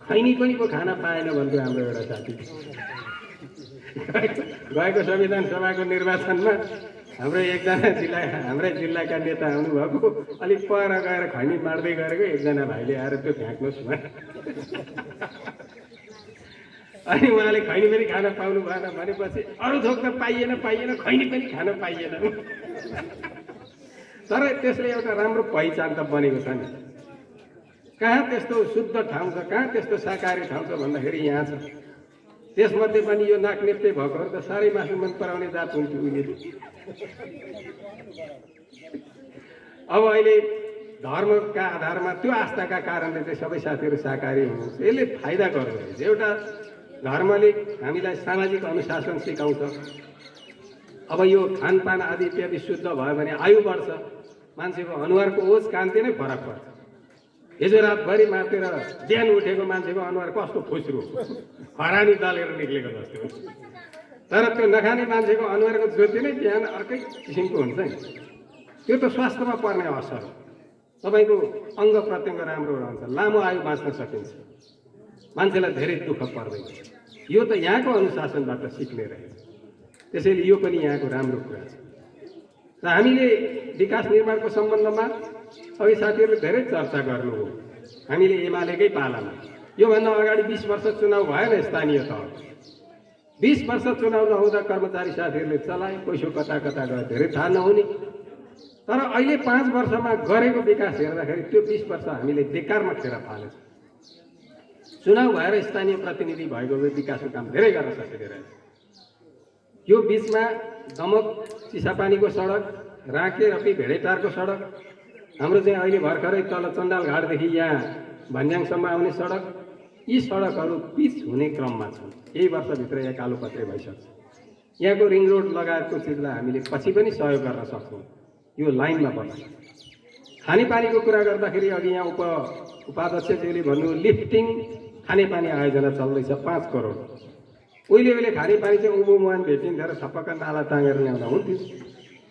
खैनी पनि पो खान पाएन भन्थ्यो हाम्रो एउटा साथी। गएको संविधान सभाको निर्वाचनमा हाम्रै जिल्लाका नेता आउनुभएको, अलिक पर गएर खैनी मार्दै गरेको एकजना भाइले आएर त्यो फ्याँक्नुहोस् न। अनि उहाँले खैनी पनि खान पाउनु भएन भनेपछि अरू थोक त पाइएन खैनी पनि खान पाइएन। तर त्यसले एउटा राम्रो पहिचान त बनेको छ नि। कहाँ त्यस्तो शुद्ध ठाउँ छ, कहाँ त्यस्तो शाकाहारी ठाउँ छ भन्दाखेरि यहाँ छ। त्यसमध्ये पनि यो नाकनेप्ते भएकोहरू त साह्रै मासु मन पराउने जात हुन्थ्यो उनीहरू। अब अहिले धर्मका आधारमा त्यो आस्थाका कारणले चाहिँ सबै साथीहरू शाकाहारी हुनुहुन्छ। यसले फाइदा गर्दो रहेछ। एउटा धर्मले हामीलाई सामाजिक अनुशासन सिकाउँछ। अब यो खानपान आदि इत्यादि शुद्ध भयो भने आयु बढ्छ, मान्छेको अनुहारको ओज कान्ति नै फरक पर्छ। हिजो रातभरि मातेर बिहान उठेको मान्छेको अनुहार कस्तो फुस्रो, हरानी दलेर निक्लेको जस्तो। तर त्यो नखाने मान्छेको अनुहारको ज्योति नै बिहान अर्कै किसिमको हुन्छ नि। त्यो त स्वास्थ्यमा पर्ने असर हो। तपाईँको अङ्ग प्रत्यङ्ग राम्रो रहन्छ, लामो आयु बाँच्न सकिन्छ, मान्छेलाई धेरै दुःख पर्दैन। यो त यहाँको अनुशासनबाट सिक्ने रहेछ। त्यसैले यो पनि यहाँको राम्रो कुरा छ। र हामीले विकास निर्माणको सम्बन्धमा अघि साथीहरूले धेरै चर्चा गर्नु हो। हामीले एमालेकै पालामा योभन्दा अगाडि 20 वर्ष चुनाव भएन स्थानीय तह। 20 वर्ष चुनाव नहुँदा कर्मचारी साथीहरूले चलाए, पैसो कता कता गयो धेरै थाहा नहुने। तर अहिले 5 वर्षमा गरेको विकास हेर्दाखेरि त्यो 20 वर्ष हामीले बेकारमा खेर फालेछ। चुनाव भएर स्थानीय प्रतिनिधि भएको विकासको काम धेरै गर्न सकिँदै रहेछ। यो बीचमा दमक चिसापानीको सडक, राँके रपी भेडेटारको सडक, हाम्रो चाहिँ अहिले भर्खरै तल चण्डाल घाटदेखि यहाँ भन्ज्याङसम्म आउने सडक, यी सडकहरू पिच हुने क्रममा छन्। यही वर्षभित्र यहाँ कालोपत्रे भइसक्छ। यहाँको रिङ रोड लगायतको चिजलाई हामीले पछि पनि सहयोग गर्न सक्छौँ। यो लाइनमा पर्छ। खानेपानीको कुरा गर्दाखेरि अघि यहाँ उपाध्यक्षज्यूले भन्नु लिफ्टिङ खानेपानी आयोजना चल्दैछ 5 करोड। उहिले खानेपानी चाहिँ उभो मुहान भेटिन्थ्यो र छपक्क नाला टाँगेर ल्याउँदा हुन्थ्यो।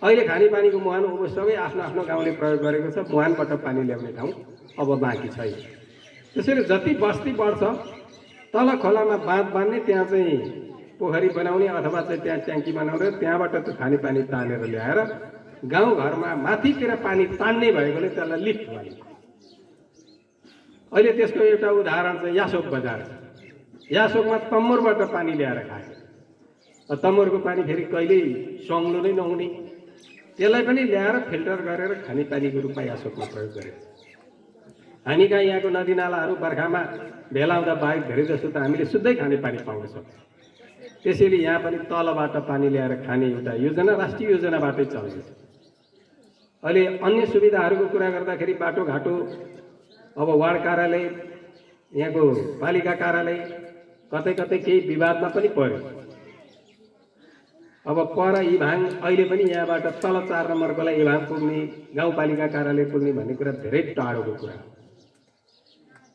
अहिले खानेपानीको मुहान उभो सबै आफ्नो आफ्नो गाउँले प्रयोग गरेको छ। मुहानबाट पानी ल्याउने ठाउँ अब बाँकी छैन। त्यसैले जति बस्ती बढ्छ तल खोलामा बाँध बाँध्ने, त्यहाँ चाहिँ पोखरी बनाउने अथवा चाहिँ त्यहाँ ट्याङ्की बनाउने, त्यहाँबाट त्यो खानेपानी तानेर ल्याएर गाउँघरमा माथितिर पानी तान्ने भएकोले त्यसलाई लिफ्ट भनिन्छ। अहिले त्यसको एउटा उदाहरण चाहिँ यासोक बजार छ। यासोकमा तम्मरबाट पानी ल्याएर खाए। तम्मरको पानी फेरि कहिल्यै सङ्लो नै नहुने, त्यसलाई पनि ल्याएर फिल्टर गरेर खानेपानीको रूपमा यासोकमा प्रयोग गरेको छ। हामी कहाँ यहाँको नदीनालाहरू बर्खामा भेलाउँदा बाहेक धेरै जस्तो त हामीले शुद्धै खानेपानी पाउन सक्छौँ। त्यसैले यहाँ पनि तलबाट पानी ल्याएर खाने एउटा योजना राष्ट्रिय योजनाबाटै चल्दैछ। अहिले अन्य सुविधाहरूको कुरा गर्दाखेरि बाटोघाटो, अब वार्ड कार्यालय, यहाँको पालिका कार्यालय कतै कतै केही विवादमा पनि पर्यो। अब पर इभाङ अहिले पनि यहाँबाट तल 4 नम्बरकोलाई इभाङ पुग्ने, गाउँपालिका कार्यालय पुग्ने भन्ने कुरा धेरै टाढोको कुरा हो।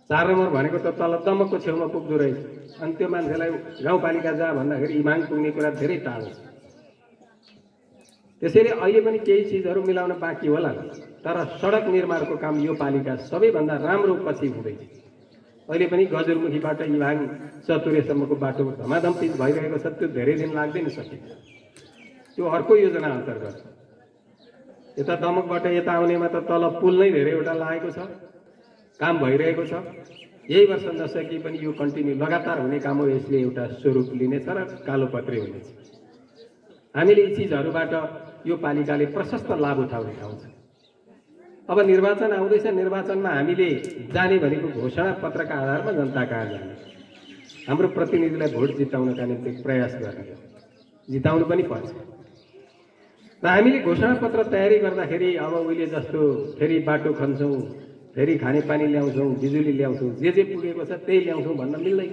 4 नम्बर भनेको त तल दमकको छेउमा पुग्दो रहेछ। अनि त्यो मान्छेलाई गाउँपालिका जा भन्दाखेरि इभाङ पुग्ने कुरा धेरै टाढो छ। त्यसैले अहिले पनि केही चिजहरू मिलाउन बाँकी होला, तर सडक निर्माणको काम यो पालिका सबैभन्दा राम्रो पछि हुँदैछ। अहिले पनि गजुरमुखीबाट इभाङ चतुरेसम्मको बाटो धमाधम पिच भइरहेको छ। त्यो धेरै दिन लाग्दैन सकिन्छ। त्यो अर्को योजना अन्तर्गत। यता दमकबाट यता आउनेमा त तल पुल नै धेरैवटा लागेको छ, काम भइरहेको छ। यही वर्ष नसकी पनि यो कन्टिन्यू लगातार हुने काम हो। यसले एउटा स्वरूप लिनेछ र कालोपत्रे हुनेछ। हामीले यी चिजहरूबाट यो पालिकाले प्रशस्त लाभ उठाउने ठाउँ छ। अब निर्वाचन आउँदैछ, निर्वाचनमा हामीले जाने भनेको घोषणा पत्रका आधारमा जनता कहाँ जाने, हाम्रो प्रतिनिधिलाई भोट जिताउनका निम्ति प्रयास गर्ने, जिताउनु पनि पर्छ। र हामीले घोषणा पत्र तयारी गर्दाखेरि अब उहिले जस्तो फेरि बाटो खन्छौँ, फेरि खानेपानी ल्याउँछौँ, बिजुली ल्याउँछौँ, जे पुगेको छ त्यही ल्याउँछौँ भन्न मिल्दैन।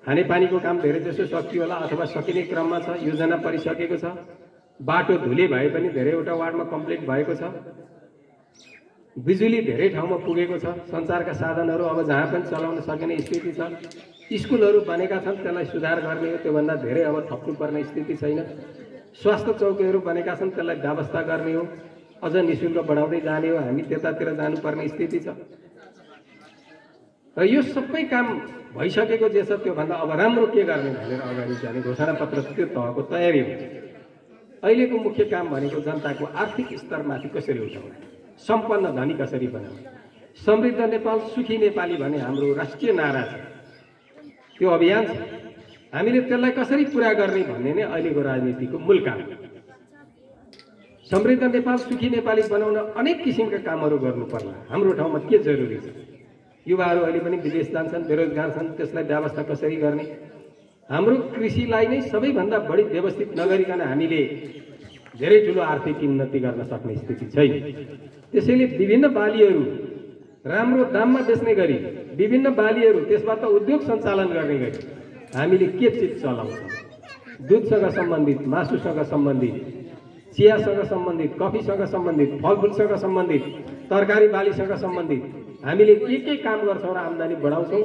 खानेपानीको काम धेरै जसो सकियो होला अथवा सकिने क्रममा छ, योजना परिसकेको छ। बाटो धुले भए पनि धेरैवटा वार्डमा कम्प्लिट भएको छ। बिजुली धेरै ठाउँमा पुगेको छ। सञ्चारका साधनहरू अब जहाँ पनि चलाउन सकिने स्थिति छ। स्कुलहरू बनेका छन्, त्यसलाई सुधार गर्ने हो, त्योभन्दा धेरै अब थप्नुपर्ने स्थिति छैन। स्वास्थ्य चौकीहरू बनेका छन्, त्यसलाई व्यवस्था गर्ने हो, अझ निःशुल्क बढाउँदै जाने हो। हामी त्यतातिर जानुपर्ने स्थिति छ। र यो सबै काम भइसकेको जे छ त्योभन्दा अब राम्रो के गर्ने भनेर अगाडि जाने घोषणा पत्र त्यो तहको तयारी हुन्छ। अहिलेको मुख्य काम भनेको जनताको आर्थिक स्तरमाथि कसरी उठाउने, सम्पन्न धनी कसरी बनाउने। समृद्ध नेपाल सुखी नेपाली भन्ने हाम्रो राष्ट्रिय नारा छ, त्यो अभियान छ। हामीले त्यसलाई कसरी पुरा गर्ने भन्ने नै अहिलेको राजनीतिको मूल काम हो। समृद्ध नेपाल सुखी नेपाली बनाउन अनेक किसिमका कामहरू गर्नुपर्ला। हाम्रो ठाउँमा के जरुरी छ? युवाहरू अहिले पनि विदेश जान्छन्, बेरोजगार छन्, त्यसलाई व्यवस्था कसरी गर्ने? हाम्रो कृषिलाई नै सबैभन्दा बढी व्यवस्थित नगरिकन हामीले धेरै ठुलो आर्थिक उन्नति गर्न सक्ने स्थिति छैन। त्यसैले विभिन्न बालीहरू राम्रो दाममा बेच्ने गरी, विभिन्न बालीहरू त्यसबाट उद्योग सञ्चालन गर्ने गरी हामीले के चिज चलाउँछौँ? दुधसँग सम्बन्धित, मासुसँग सम्बन्धित, चियासँग सम्बन्धित, कफीसँग सम्बन्धित, फलफुलसँग सम्बन्धित, तरकारी बालीसँग सम्बन्धित हामीले के काम गर्छौँ र आम्दानी बढाउँछौँ?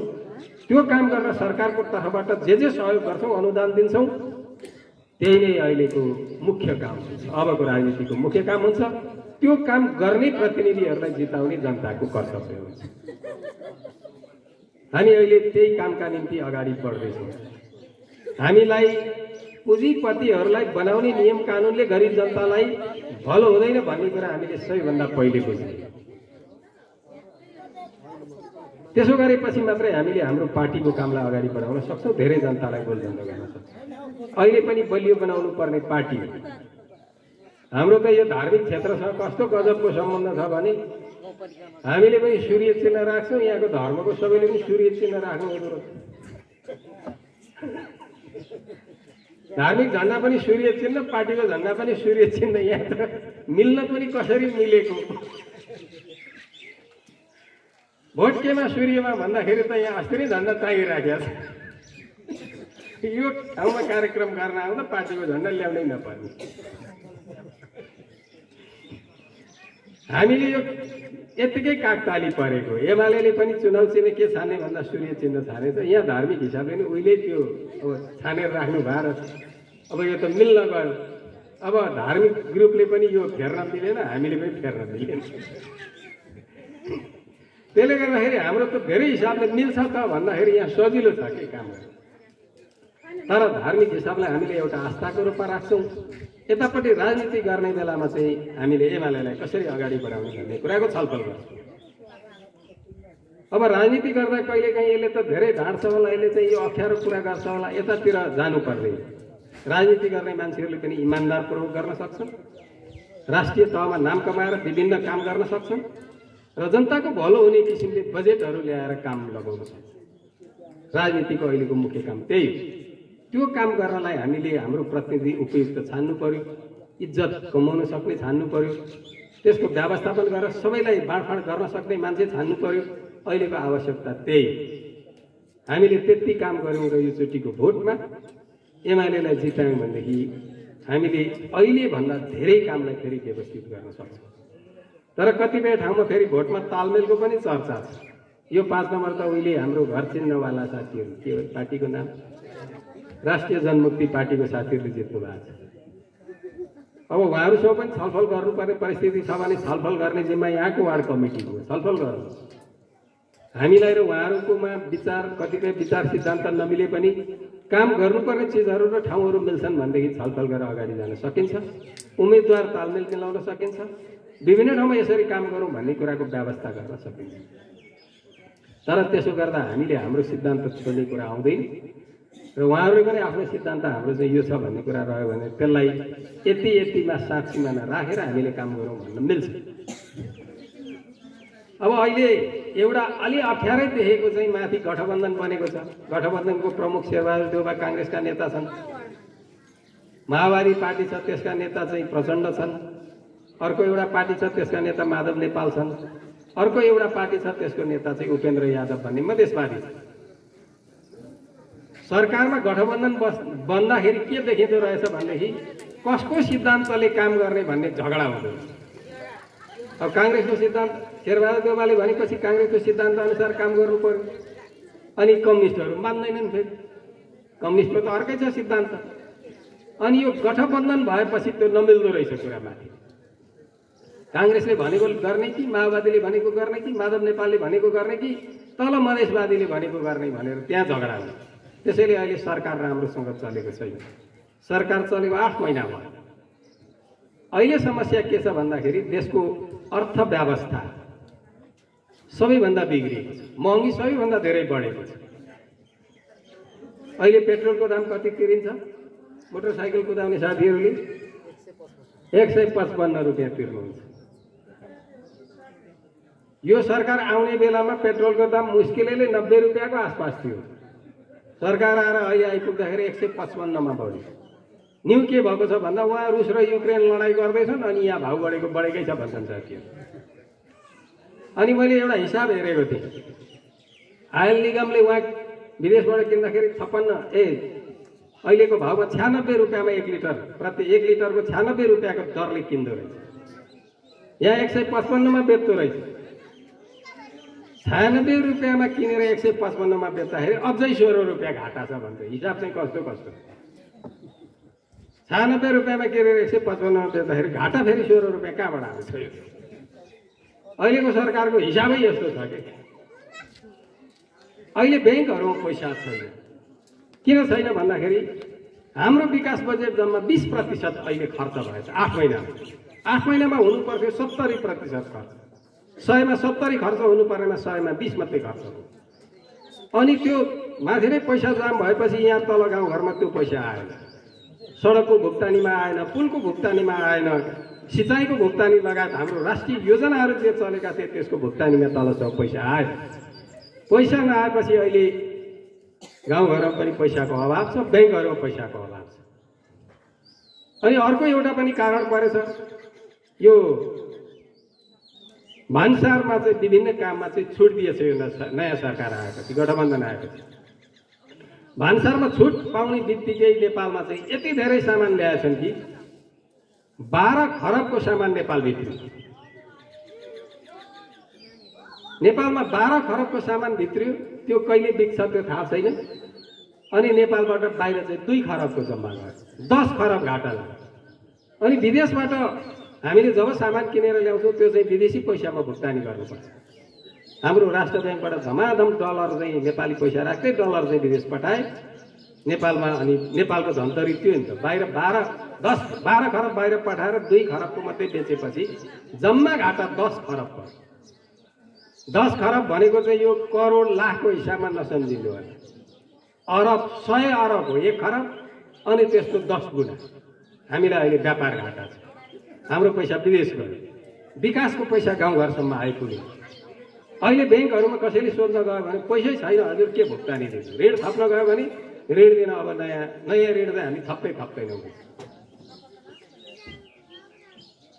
त्यो काम गर्न सरकारको तर्फबाट जे सहयोग गर्छौँ, अनुदान दिन्छौँ, त्यही नै अहिलेको मुख्य काम हुन्छ। अबको राजनीतिको मुख्य काम हुन्छ। त्यो काम गर्ने प्रतिनिधिहरूलाई जिताउने जनताको कर्तव्य हुन्छ। हामी अहिले त्यही कामका निम्ति अगाडि बढ्दैछौँ। हामीलाई पुँजीपतिहरूलाई बनाउने नियम कानुनले गरिब जनतालाई भलो हुँदैन भन्ने कुरा हामीले सबैभन्दा पहिले बुझ्यौँ। त्यसो गरेपछि मात्रै हामीले हाम्रो पार्टीको कामलाई अगाडि बढाउन सक्छौँ, धेरै जनतालाई बोलबन्द गर्न सक्छौँ। अहिले पनि बलियो बनाउनु पर्ने पार्टी हो। हाम्रो त यो धार्मिक क्षेत्रसँग कस्तो गजबको सम्बन्ध छ भने हामीले पनि सूर्य चिन्ह राख्छौँ, यहाँको धर्मको सबैले पनि सूर्य चिन्ह राख्नु हुँदो रहेछ। धार्मिक झन्डा पनि सूर्य चिन्ह, पार्टीको झन्डा पनि सूर्य चिन्ह। यहाँ त मिल्न पनि कसरी मिलेको? भोट केमा सूर्यमा भन्दाखेरि त यहाँ अस्ति नै झन्डा चाहिराखेको छ। यो ठाउँमा कार्यक्रम गर्न आउँदा पार्टीको झन्डा ल्याउनै नपर्ने। हामीले यो यत्तिकै कागताली परेको। एमाले पनि चुनाव चिन्ह के छान्ने भन्दा सूर्य चिन्ह छानेछ। यहाँ धार्मिक हिसाबले नै उहिले त्यो अब छानेर राख्नु भएको रहेछ। अब यो त मिल्न गयो। अब धार्मिक ग्रुपले पनि यो फेर्न मिलेन, हामीले पनि फेर्न मिलेन। त्यसले गर्दाखेरि हाम्रो त धेरै हिसाबले मिल्छ त भन्दाखेरि यहाँ सजिलो छ के काम गर्नु। तर धार्मिक हिसाबलाई हामीले एउटा आस्थाको रूपमा राख्छौँ। यतापट्टि राजनीति गर्ने बेलामा चाहिँ हामीले एमालेलाई कसरी अगाडि बढाउने भन्ने कुराको छलफल गर्छौँ। अब राजनीति गर्दा कहिलेकाहीँ यसले त धेरै ढाँट्छ होला, यसले चाहिँ यो अप्ठ्यारो कुरा गर्छ होला, यतातिर जानु पर्दैन। राजनीति गर्ने मान्छेहरूले पनि इमान्दारपूर्वक गर्न सक्छन्, राष्ट्रिय तहमा नाम कमाएर विभिन्न काम गर्न सक्छन् र जनताको भलो हुने किसिमले बजेटहरू ल्याएर काम लगाउन सक्छन्। राजनीतिको अहिलेको मुख्य काम त्यही हो। त्यो काम गर्नलाई हामीले हाम्रो प्रतिनिधि उपयुक्त छान्नु पर्यो, इज्जत कमाउन सक्ने छान्नु पर्यो, त्यसको व्यवस्थापन गरेर सबैलाई बाँडफाँड गर्न सक्ने मान्छे छान्नु पर्यो। अहिलेको आवश्यकता त्यही हो। हामीले त्यति काम गऱ्यौँ र योचोटिको भोटमा एमालेलाई जितायौँ भनेदेखि हामीले अहिले भन्दा धेरै कामलाई फेरि व्यवस्थित गर्न सक्छौँ। तर कतिपय ठाउँमा फेरि भोटमा तालमेलको पनि चर्चा छ। यो 5 नम्बर त उहिले हाम्रो घर चिन्हवाला साथीहरू, के हो पार्टीको नाम, राष्ट्रिय जनमुक्ति पार्टीको साथीहरूले जित्नु भएको छ। अब उहाँहरूसँग पनि छलफल गर्नुपर्ने परिस्थिति छ भने छलफल गर्ने जिम्मा यहाँको वार्ड कमिटीको हो। छलफल गर्नु। हामीलाई र उहाँहरूकोमा विचार, कतिपय विचार सिद्धान्त नमिले पनि काम गर्नुपर्ने चिजहरू र ठाउँहरू मिल्छन् भनेदेखि छलफल गरेर अगाडि जान सकिन्छ। उम्मेदवार तालमेल मिलाउन सकिन्छ। विभिन्न ठाउँमा यसरी काम गरौँ भन्ने कुराको व्यवस्था गर्न सकिन्छ। तर त्यसो गर्दा हामीले हाम्रो सिद्धान्त छोड्ने कुरा आउँदैन र उहाँहरूले पनि आफ्नो सिद्धान्त हाम्रो चाहिँ यो छ भन्ने कुरा रह्यो भने त्यसलाई यतिमा साँचीमा राखेर हामीले काम गरौँ भन्न मिल्छ। अब अहिले एउटा अलि अप्ठ्यारै देखेको चाहिँ माथि गठबन्धन बनेको छ। गठबन्धनको प्रमुख शेरबहादुर देउवा काङ्ग्रेसका नेता छन्, माओवादी पार्टी छ त्यसका नेता चाहिँ प्रचण्ड छन्, अर्को एउटा पार्टी छ त्यसका नेता माधव नेपाल छन्, अर्को एउटा पार्टी छ त्यसको नेता चाहिँ उपेन्द्र यादव भन्ने मधेसवादी छ। सरकारमा गठबन्धन बन्दाखेरि के देखिँदो रहेछ भनेदेखि कसको सिद्धान्तले काम गर्ने भन्ने झगडा हुँदो रहेछ। अब काङ्ग्रेसको सिद्धान्त शेरबहादुर देउवाले भनेपछि काङ्ग्रेसको सिद्धान्त अनुसार काम गर्नु पर्यो, अनि कम्युनिस्टहरू मान्दैनन्। फेरि कम्युनिस्टको त अर्कै छ सिद्धान्त। अनि यो गठबन्धन भएपछि त्यो नमिल्दो रहेछ कुरा माथि। काङ्ग्रेसले भनेको गर्ने कि माओवादीले भनेको गर्ने कि माधव नेपालले भनेको गर्ने कि तल मधेसवादीले भनेको गर्ने भनेर त्यहाँ झगडा हुन्छ। त्यसैले अहिले सरकार राम्रोसँग चलेको छैन। सरकार चलेको 8 महिना भयो। अहिले समस्या के छ भन्दाखेरि देशको अर्थव्यवस्था सबैभन्दा बिग्रिएको छ। महँगी सबैभन्दा धेरै बढेको छ। अहिले पेट्रोलको दाम कति तिरिन्छ? मोटरसाइकल कुदाउने साथीहरूले 155 रुपियाँ तिर्नुहुन्छ। यो सरकार आउने बेलामा पेट्रोलको दाम मुस्किलैले 90 रुपियाँको आसपास थियो। सरकार आएर अहिले आइपुग्दाखेरि 155 मा बढ्यो। न्यू के भएको छ भन्दा उहाँ रुस र युक्रेन लडाइँ गर्दैछन् अनि यहाँ भाउ बढेकै छ भन्छन् साथीहरू। अनि मैले एउटा हिसाब हेरेको थिएँ। आयल निगमले उहाँ विदेशबाट किन्दाखेरि अहिलेको भाउमा 96 रुपियाँमा 1 लिटर प्रति 1 लिटरको 96 रुपियाँको दरले किन्दो रहेछ। यहाँ 155 मा बेच्दो रहेछ। 96 रुपियाँमा किनेर 155 मा बेच्दाखेरि अझै 16 रुपियाँ घाटा छ भन्छ। हिसाब चाहिँ कस्तो 96 रुपियाँमा किनेर 155 मा बेच्दाखेरि घाटा फेरि 16 रुपियाँ कहाँबाट आउँछ? अहिलेको सरकारको हिसाबै यस्तो छ कि अहिले ब्याङ्कहरूमा पैसा छैन। किन छैन भन्दाखेरि हाम्रो विकास बजेट जम्मा 20% अहिले खर्च भएछ 8 महिनामा। 8 महिनामा हुनुपर्थ्यो 70% खर्च। 100 मा 70 खर्च हुनुपर्नेमा 100 मा 20 मात्रै खर्च हो। अनि त्यो माथि नै पैसा जाम भएपछि यहाँ तल गाउँघरमा त्यो पैसा आएन। सडकको भुक्तानीमा आएन, पुलको भुक्तानीमा आएन, सिँचाइको भुक्तानी लगायत हाम्रो राष्ट्रिय योजनाहरू जे चलेका थिए त्यसको भुक्तानीमा तलसम्म पैसा आयो। पैसा नआएपछि अहिले गाउँघरमा पनि पैसाको अभाव छ, ब्याङ्कहरूमा पैसाको अभाव छ। अनि अर्को एउटा पनि कारण परेछ। यो भान्सारमा चाहिँ विभिन्न काममा चाहिँ छुट दिएछ यो नयाँ सरकार आएपछि, गठबन्धन आएपछि। भान्सारमा छुट पाउने बित्तिकै नेपालमा चाहिँ यति धेरै सामान ल्याएछन् कि 12 खरबको सामान नेपाल भित्रियो। नेपालमा 12 खरबको सामान भित्रियो। त्यो कहिले बिक्छ त्यो थाहा छैन। अनि नेपालबाट बाहिर चाहिँ 2 खरबको जम्मा गर्छ। 10 खरब घाटा लाग्छ। अनि विदेशबाट हामीले जब सामान किनेर ल्याउँछौँ त्यो चाहिँ विदेशी पैसामा भुक्तानी गर्नुपर्छ। हाम्रो राष्ट्र ब्याङ्कबाट धमाधम डलर चाहिँ नेपाली पैसा राख्दै डलर चाहिँ विदेश पठाए नेपालमा। अनि नेपालको धन्तरी त्यो नि त बाहिर 12 खरब बाहिर पठाएर 2 खरबको मात्रै बेचेपछि जम्मा घाटा 10 खरब पर्छ। 10 खरब भनेको चाहिँ यो करोड लाखको हिसाबमा नसम्झिनु होला। अरब 100 अरब हो 1 खरब। अनि त्यसको 10 गुणा हामीलाई अहिले व्यापार घाटा छ। हाम्रो पैसा विदेश गयो, विकासको पैसा गाउँघरसम्म आइपुग्यो। अहिले ब्याङ्कहरूमा कसैले सोध्न गयो भने पैसै छैन हजुर के भुक्तानी दिनु? ऋण थप्न गयो भने ऋण दिन अब नयाँ ऋण चाहिँ हामी थप्दैनौँ।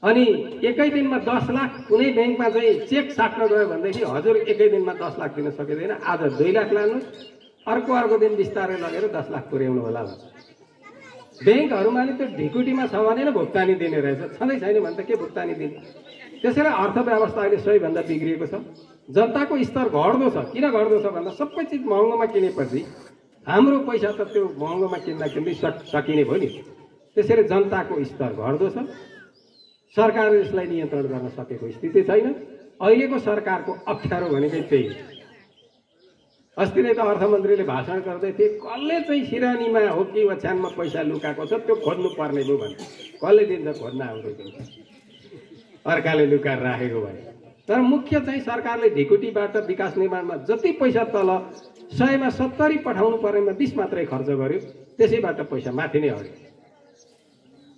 अनि एकै दिनमा 10 लाख कुनै ब्याङ्कमा चाहिँ चेक साट्न गयो भनेदेखि हजुर एकै दिनमा 10 लाख दिन सकिँदैन, आज 2 लाख लानु, अर्को दिन बिस्तारै लगेर 10 लाख पुर्याउनु होला भन्छ। ब्याङ्कहरूमा नि त्यो ढिकुटीमा छ भने भुक्तानी दिने रहेछ, छँदै छैन भने त के भुक्तानी दिने? त्यसैले अर्थव्यवस्था अहिले सबैभन्दा बिग्रिएको छ। जनताको स्तर घट्दो छ। किन घट्दो छ भन्दा सबै चिज महँगोमा किनेपछि हाम्रो पैसा त त्यो महँगोमा किन्दै सकिने भयो नि। त्यसैले जनताको स्तर घट्दो छ। सरकारले यसलाई नियन्त्रण गर्न सकेको स्थिति छैन। अहिलेको सरकारको अप्ठ्यारो भनेकै त्यही। अस्ति नै त अर्थमन्त्रीले भाषण गर्दै थिए, कसले चाहिँ सिरानीमा हो कि ओछ्यानमा पैसा लुकाएको छ त्यो खोज्नु पर्ने भयो भने कसले दिन्छ खोज्न आउँदैन, अर्काले लुकाएर राखेको भए। तर मुख्य चाहिँ सरकारले ढिकुटीबाट विकास निर्माणमा जति पैसा तल 100मा 70 पठाउनु पर्नेमा 20 मात्रै खर्च गर्यो, त्यसैबाट पैसा माथि नै हट्यो।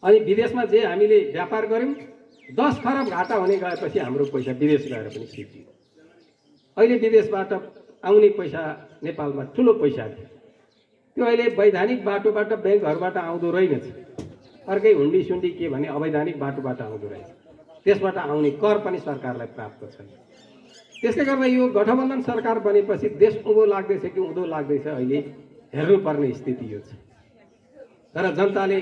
अनि विदेशमा जे हामीले व्यापार गऱ्यौँ 10 खरब घाटा हुने गएपछि हाम्रो पैसा विदेश गएर पनि सिद्धियो। अहिले विदेशबाट आउने पैसा नेपालमा ठुलो पैसा थियो, त्यो अहिले वैधानिक बाटोबाट ब्याङ्कहरूबाट आउँदो रहेनछ, अर्कै हुन्डी सुन्डी के भने अवैधानिक बाटोबाट आउँदो रहेछ, त्यसबाट आउने कर पनि सरकारलाई प्राप्त छैन। त्यसले गर्दा यो गठबन्धन सरकार बनेपछि देश उँभो लाग्दैछ कि उँधो लाग्दैछ अहिले हेर्नुपर्ने स्थिति यो छ। तर जनताले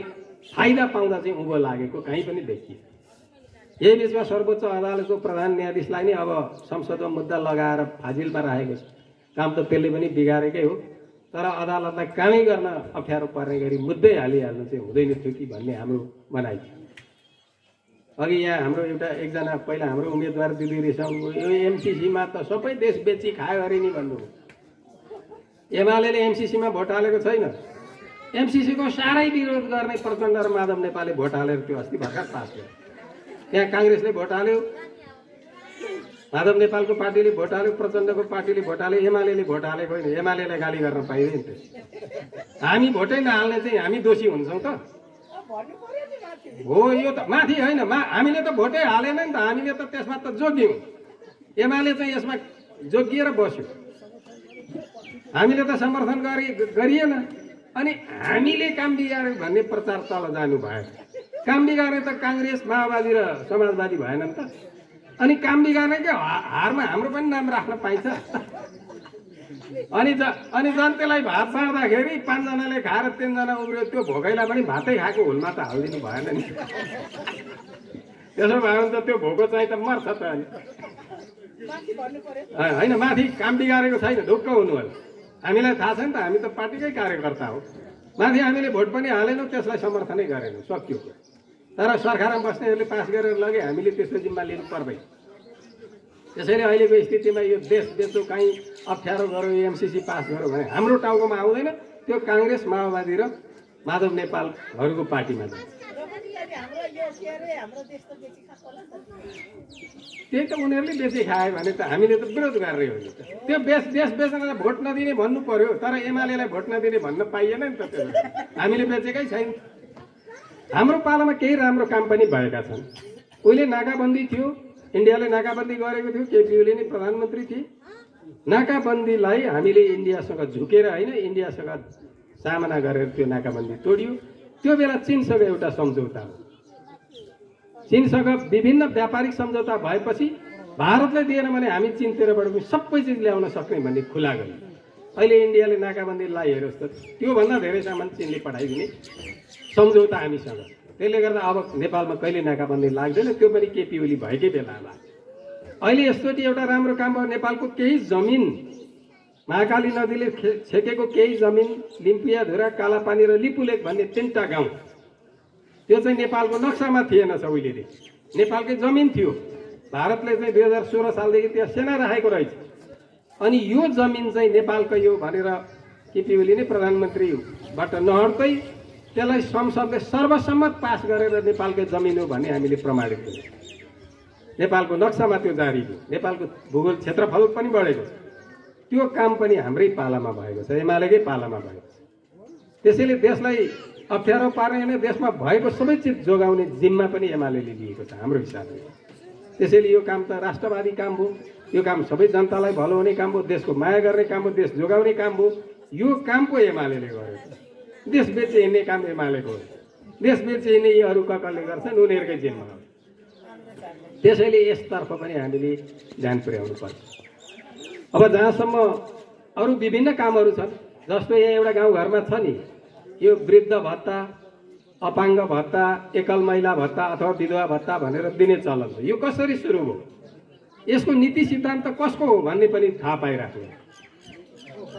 फाइदा पाउँदा चाहिँ उँभो लागेको कहीँ पनि देखियो। यही बिचमा सर्वोच्च अदालतको प्रधान न्यायाधीशलाई नै अब संसदमा मुद्दा लगाएर फाजिलमा राखेको छ। काम त त्यसले पनि बिगारेकै हो, तर अदालतलाई कामै गर्न अप्ठ्यारो पर्ने गरी मुद्दै हालिहाल्नु चाहिँ हुँदैन थियो कि भन्ने हाम्रो भनाइ थियो। अघि यहाँ हाम्रो एकजना पहिला हाम्रो उम्मेदवार दिदी रेसाउनु, यो एमसीसीमा त सबै देश बेची खायो अरे नि भन्नु। एमाले एमसीसीमा भोट हालेको छैन, एमसीसीको साह्रै विरोध गर्ने प्रचण्ड र माधव नेपालले भोट हालेर त्यो अस्ति भर्खर पास भयो। त्यहाँ काङ्ग्रेसले भोट हाल्यो, माधव नेपालको पार्टीले भोट हाल्यो, प्रचण्डको पार्टीले भोट हाल्यो, एमाले भोट हालेको होइन। एमालेलाई गाली गर्न पाइँदैन त्यस। हामी भोटै नहाल्ने चाहिँ हामी दोषी हुन्छौँ त हो? यो त माथि होइन, हामीले त भोटै हालेन नि त, हामीले त त्यसमा त जोग्यौँ। एमाले चाहिँ यसमा जोगिएर बस्यो, हामीले त समर्थन गरिएन। अनि हामीले काम बिगार्यो भन्ने प्रचार तल जानु भयो। काम बिगार्ने त काङ्ग्रेस माओवादी र समाजवादी भएन नि त। अनि काम बिगार्नेकै हारमा हाम्रो पनि नाम राख्न पाइन्छ। अनि जनतालाई भात बाँड्दाखेरि 5 जनाले खाएर 3 जना उब्रियो, त्यो भोकैलाई पनि भातै खाएको हुलमा त हालिदिनु भएन नि। त्यसो भयो भने त त्यो भोको चाहिँ त मर्छ त। अनि होइन, माथि काम बिगारेको छैन, ढुक्क हुनु होला। हामीलाई थाहा छ नि त, हामी त पार्टीकै कार्यकर्ता हो। माथि हामीले भोट पनि हालेनौँ, त्यसलाई समर्थनै गरेनौँ, सकियो। तर सरकारमा बस्नेहरूले पास गरेर लगे, हामीले त्यसको जिम्मा लिनु पर्दैन। त्यसैले अहिलेको स्थितिमा यो देश बेचो कहीँ अप्ठ्यारो गऱ्यो, एमसीसी पास गऱ्यो भने हाम्रो टाउकोमा आउँदैन, त्यो काङ्ग्रेस माओवादी र माधव नेपालहरूको पार्टीमा जान्छ। त्यही त उनीहरूले बेची खायो भने त हामीले त विरोध गरेर हो। त्यो देश बेच्न भोट नदिने भन्नु पर्यो, तर एमालेलाई भोट नदिने भन्न पाइएन नि त। त्यो हामीले बेचेकै छैन। हाम्रो पालामा केही राम्रो काम पनि भएका छन्। उहिले नाकाबन्दी थियो, इन्डियाले नाकाबन्दी गरेको थियो, केपी ओली नै प्रधानमन्त्री थिए। नाकाबन्दीलाई हामीले इन्डियासँग झुकेर होइन, इन्डियासँग सामना गरेर त्यो नाकाबन्दी तोडियो। त्यो बेला चीनसँग एउटा सम्झौता हो, चीनसँग विभिन्न व्यापारिक सम्झौता भएपछि भारतले दिएन भने हामी चीनतिरबाट पनि सबै चिज ल्याउन सक्ने भन्ने खुला गर्यो। अहिले इन्डियाले नाकाबन्दी लगाइहेरोस् त, त्योभन्दा धेरै सामान चीनले पठाइदिने सम्झौता हामीसँग। त्यसले गर्दा अब नेपालमा कहिले नाकाबन्दी लाग्दैन, त्यो पनि केपी ओली भएकै बेलामा। अहिले यस्तो एउटा राम्रो काम भयो, नेपालको केही जमिन महाकाली नदीले छेकेको केही जमिन लिम्पियाधुरा, कालापानी र लिपुलेक भन्ने 3टा गाउँ, त्यो चाहिँ नेपालको नक्सामा थिएन छ। उहिलेले नेपालकै जमिन थियो, भारतले चाहिँ 2016 सालदेखि त्यहाँ सेना राखेको रहेछ। अनि यो जमिन चाहिँ नेपालकै हो भनेर केपी ओली नै प्रधानमन्त्रीबाट नहट्दै त्यसलाई संसदले सर्वसम्मत पास गरेर नेपालकै जमिन हो भन्ने हामीले प्रमाणित गर्यौँ। नेपालको नक्सामा त्यो जारी भयो, नेपालको भूगोल क्षेत्रफल पनि बढेको छ। त्यो काम पनि हाम्रै पालामा भएको छ, एमालेकै पालामा भएको छ। त्यसैले देशलाई अप्ठ्यारो पार्ने होइन, देशमा भएको सबै चिज जोगाउने जिम्मा पनि एमालेले लिएको छ हाम्रो हिसाबले। त्यसैले यो काम त राष्ट्रवादी काम हो, यो काम सबै जनतालाई भलो हुने काम हो, देशको माया गर्ने काम हो, देश जोगाउने काम हो। यो काम पो एमालेले गरेको। देश बेचे हिँड्ने काम एमालेको हो, देश बेचे हिँड्ने यी अरू ककरले गर्छन्, उनीहरूकै जिम्मा हो। त्यसैले यसतर्फ पनि हामीले ध्यान पुर्याउनु पर्छ। अब जहाँसम्म अरू विभिन्न कामहरू छन्, जस्तो यहाँ एउटा गाउँघरमा छ नि, यो वृद्ध भत्ता, अपाङ्ग भत्ता, एकल महिला भत्ता अथवा विधवा भत्ता भनेर दिने चलन छ। यो कसरी सुरु भयो, यसको नीति सिद्धान्त कसको हो भन्ने पनि थाहा पाइराख्नु।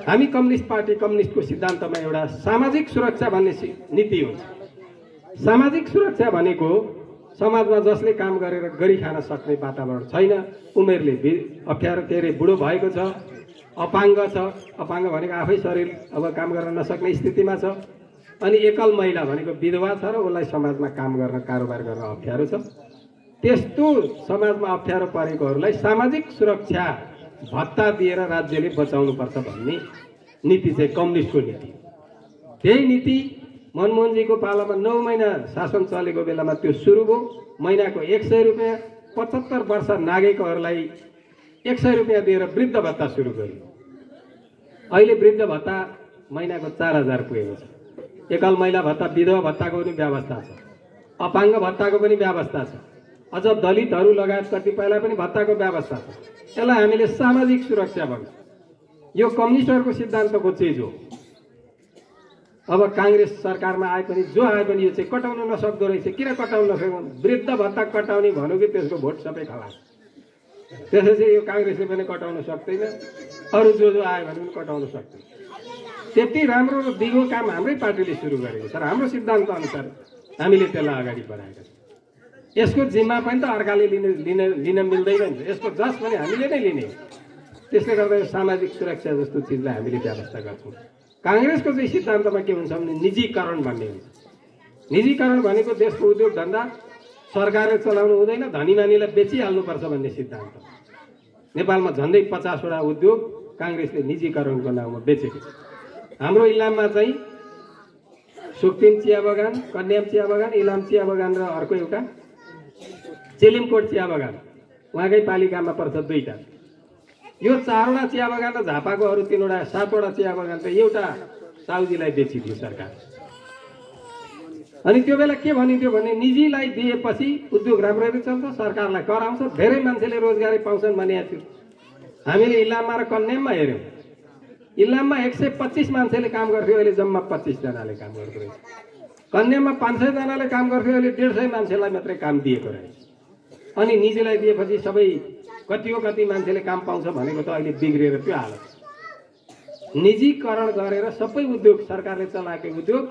हामी कम्युनिस्ट पार्टी, कम्युनिस्टको सिद्धान्तमा एउटा सामाजिक सुरक्षा भन्ने नीति हुन्छ। सामाजिक सुरक्षा भनेको समाजमा जसले काम गरेर गरी खान सक्ने वातावरण छैन, उमेरले अप्ठ्यारो बुढो भएको छ, अपाङ्ग छ, अपाङ्ग भनेको आफै शरीर अब काम गर्न नसक्ने स्थितिमा छ, अनि एकल महिला भनेको विधवा छ र उसलाई समाजमा काम गर्न कारोबार गर्न अप्ठ्यारो छ। त्यस्तो समाजमा अप्ठ्यारो परेकोहरूलाई सामाजिक सुरक्षा भत्ता दिएर राज्यले बचाउनुपर्छ भन्ने नीति चाहिँ कम्युनिस्टको नीति। त्यही नीति मनमोहनजीको पालामा 9 महिना शासन चलेको बेलामा त्यो सुरु भयो। महिनाको 100 रुपियाँ, 75 वर्ष नागेकोहरूलाई 100 रुपियाँ दिएर वृद्ध भत्ता सुरु गर्यो। अहिले वृद्ध भत्ता महिनाको 4000 पुगेको छ। एकल महिला भत्ता, विधवा भत्ताको पनि व्यवस्था छ, अपाङ्ग भत्ताको पनि व्यवस्था छ, अझ दलितहरू लगायत कतिपयलाई पनि भत्ताको व्यवस्था छ। यसलाई हामीले सामाजिक सुरक्षा भन्छौँ। यो कम्युनिस्टहरूको सिद्धान्तको चिज हो। अब काङ्ग्रेस सरकारमा आए पनि जो आए पनि यो चाहिँ कटाउन नसक्दो रहेछ। किन कटाउन नसक्नु? वृद्ध भत्ता कटाउने भन्यो कि त्यसको भोट सबै खलास। त्यसैले यो काङ्ग्रेसले पनि कटाउन सक्दैन, अरू जो आयो भने पनि कटाउन सक्दैन। त्यति राम्रो र दिगो काम हाम्रै पार्टीले सुरु गरेको छ र हाम्रो सिद्धान्त अनुसार हामीले त्यसलाई अगाडि बढाएका छौँ। यसको जिम्मा पनि त अर्काले लिन मिल्दैन नि, यसको जस पनि हामीले नै लिने। त्यसले गर्दा यो सामाजिक सुरक्षा जस्तो चिजलाई हामीले व्यवस्था गर्छौँ। काङ्ग्रेसको चाहिँ सिद्धान्तमा के हुन्छ भने निजीकरण भन्ने हुन्छ। निजीकरण भनेको देशको उद्योग धन्दा सरकारले चलाउनु हुँदैन, धनीमानीलाई बेचिहाल्नुपर्छ भन्ने सिद्धान्त। नेपालमा झन्डै 50 वटा उद्योग काङ्ग्रेसले निजीकरणको नाममा बेचेको छ। हाम्रो इलाममा चाहिँ सुक्तिम चिया बगान, कन्याम चिया बगान, इलाम चिया बगान र अर्को एउटा चिलिमकोट चिया बगान उहाँकै पालिकामा पर्छ 2टा। यो 4वटा चिया बगान र झापाको अरू 3वटा 7वटा चिया बगान त एउटा साउजीलाई बेचिदियो सरकार। अनि त्यो बेला के भनिन्थ्यो भने निजीलाई दिएपछि उद्योग राम्ररी चल्छ, सरकारलाई कर आउँछ, धेरै मान्छेले रोजगारी पाउँछन् भनेको थियो। हामीले इलाममा र कन्याममा हेऱ्यौँ। इलाममा 125 मान्छेले काम गर्थ्यो, अहिले जम्मा 25 जनाले काम गर्दो रहेछ। कन्याममा 500 जनाले काम गर्थ्यो, अहिले 150 मान्छेलाई मात्रै काम दिएको रहेछ। अनि निजीलाई दिएपछि सबै कति मान्छेले काम पाउँछ भनेको त अहिले बिग्रेर त्यो हालत। निजीकरण गरेर सबै उद्योग सरकारले चलाएको उद्योग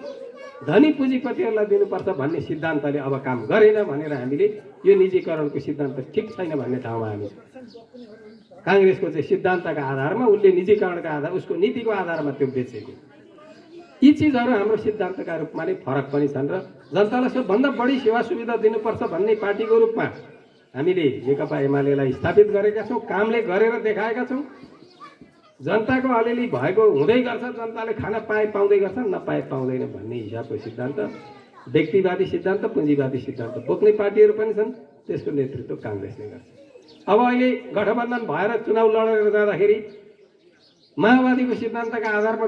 धनी पुँजीपतिहरूलाई दिनुपर्छ भन्ने सिद्धान्तले अब काम गरेन भनेर हामीले यो निजीकरणको सिद्धान्त ठिक छैन भन्ने ठाउँमा हामी काङ्ग्रेसको चाहिँ सिद्धान्तका आधारमा उसले निजीकरणका आधार उसको नीतिको आधारमा त्यो बेचेको। यी चिजहरू हाम्रो सिद्धान्तका रूपमा नै फरक पनि छन् र जनतालाई सबभन्दा बढी सेवा सुविधा दिनुपर्छ भन्ने पार्टीको रूपमा हामीले नेकपा एमालेलाई स्थापित गरेका छौँ, कामले गरेर देखाएका छौँ। जनताको अलिअलि भएको हुँदै गर्छ, जनताले खाना पाए पाउँदै गर्छ, नपाए पाउँदैन भन्ने हिसाबको सिद्धान्त, व्यक्तिवादी सिद्धान्त, पुँजीवादी सिद्धान्त बोक्ने पार्टीहरू पनि छन्। त्यसको नेतृत्व काङ्ग्रेसले गर्छ। अब अहिले गठबन्धन भएर चुनाव लडेर जाँदाखेरि माओवादीको सिद्धान्तका आधारमा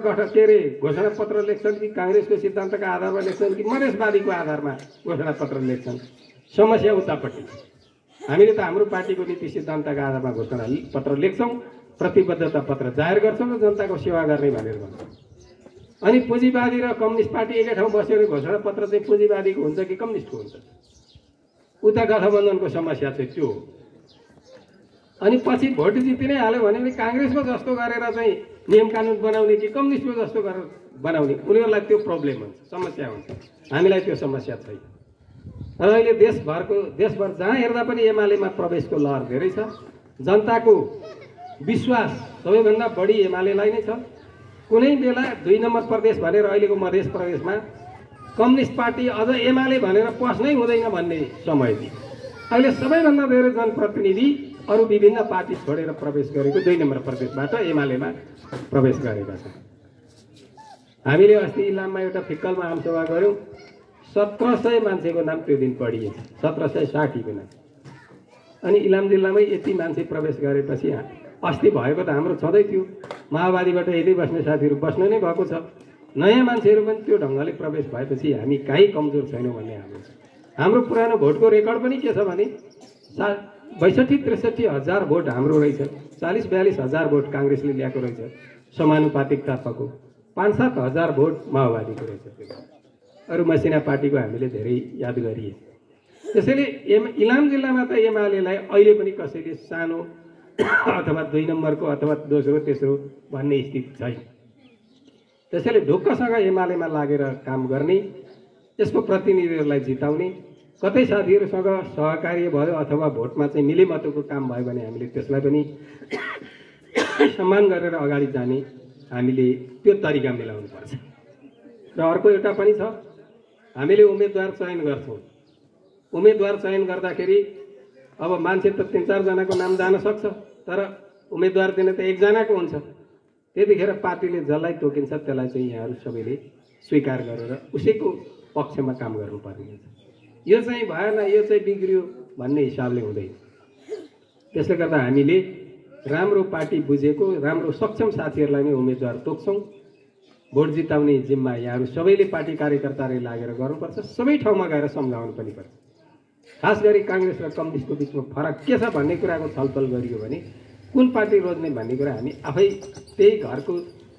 घोषणापत्र लेख्छन् कि काङ्ग्रेसको सिद्धान्तका आधारमा लेख्छन् कि मधेसवादीको आधारमा घोषणापत्र लेख्छन्, समस्या उतापट्टि। हामीले त हाम्रो पार्टीको नीति सिद्धान्तका आधारमा घोषणा पत्र लेख्छौँ, प्रतिबद्धता पत्र जाहेर गर्छौँ र जनताको सेवा गर्ने भनेर भन्छौँ। अनि पुँजीवादी र कम्युनिस्ट पार्टी एकै ठाउँ बसेर घोषणा पत्र चाहिँ पुँजीवादीको हुन्छ कि कम्युनिस्टको हुन्छ? उता गठबन्धनको समस्या चाहिँ त्यो हो। अनि पछि भोट जिति नै हाल्यो भने पनि काङ्ग्रेसको जस्तो गरेर चाहिँ नियम कानुन बनाउने कि कम्युनिस्टको जस्तो गरेर बनाउने, उनीहरूलाई त्यो प्रब्लम हुन्छ, समस्या हुन्छ। हामीलाई त्यो समस्या छैन। र अहिले देशभर जहाँ हेर्दा पनि एमालेमा प्रवेशको लहर धेरै छ। जनताको विश्वास सबैभन्दा बढी एमालेलाई नै छ। कुनै बेला 2 नम्बर प्रदेश भनेर अहिलेको मध्य प्रदेशमा कम्युनिस्ट पार्टी अझ एमाले भनेर पस्नै हुँदैन भन्ने समय थियो। अहिले सबैभन्दा धेरै जनप्रतिनिधि अरू विभिन्न पार्टी छोडेर प्रवेश गरेको 2 नम्बर प्रदेशबाट एमालेमा प्रवेश गरेका छन्। हामीले अस्ति इलाममा एउटा फिक्कलमा आमसभा गऱ्यौँ। 1700 मान्छेको नाम त्यो दिन पढिएछ, 1760 को नाम। अनि इलाम जिल्लामै यति मान्छे प्रवेश गरेपछि अस्ति भएको त हाम्रो छँदै थियो। माओवादीबाट यतै बस्ने साथीहरू बस्नु नै भएको छ। नयाँ मान्छेहरू पनि त्यो ढङ्गले प्रवेश भएपछि हामी कहीँ कमजोर छैनौँ भन्ने हाम्रो पुरानो भोटको रेकर्ड पनि के छ भने 62-63 हजार भोट हाम्रो रहेछ, 40-42 हजार भोट काङ्ग्रेसले ल्याएको रहेछ समानुपातिकतर्फको, 5-7 हजार भोट माओवादीको रहेछ। अरू मसिना पार्टीको हामीले धेरै याद गरिए। त्यसैले इलाम जिल्लामा त एमालेलाई अहिले पनि कसैले सानो अथवा 2 नम्बरको अथवा दोस्रो तेस्रो भन्ने स्थिति छैन। त्यसैले ढुक्कसँग एमालेमा लागेर काम गर्ने, यसको प्रतिनिधिहरूलाई जिताउने, कतै साथीहरूसँग सहकार्य भयो अथवा भोटमा चाहिँ मिलेमतोको काम भयो भने हामीले त्यसलाई पनि सम्मान गरेर अगाडि जाने हामीले त्यो तरिका मिलाउनु पर्छ। र अर्को एउटा पनि छ, हामीले उम्मेदवार चयन गर्छौँ। उम्मेदवार चयन गर्दाखेरि अब मान्छे त 3-4 जनाको नाम जान सक्छ, तर उम्मेदवार दिने त एकजनाको हुन्छ। त्यतिखेर पार्टीले जसलाई तोकिन्छ त्यसलाई चाहिँ यहाँहरू सबैले स्वीकार गरेर उसैको पक्षमा काम गर्नुपर्ने हुन्छ। यो चाहिँ भएन, यो चाहिँ बिग्रियो भन्ने हिसाबले हुँदैन। त्यसले गर्दा हामीले राम्रो पार्टी बुझेको राम्रो सक्षम साथीहरूलाई नै उम्मेदवार तोक्छौँ। भोट जिताउने जिम्मा यहाँहरू सबैले पार्टी कार्यकर्ताले लागेर गर्नुपर्छ। सबै ठाउँमा गएर सम्झाउनु पनि पर्छ। खास गरी काङ्ग्रेस र कम्युनिस्टको बिचमा फरक के छ भन्ने कुराको छलफल गरियो भने कुन पार्टी रोज्ने भन्ने कुरा हामी आफै त्यही घरको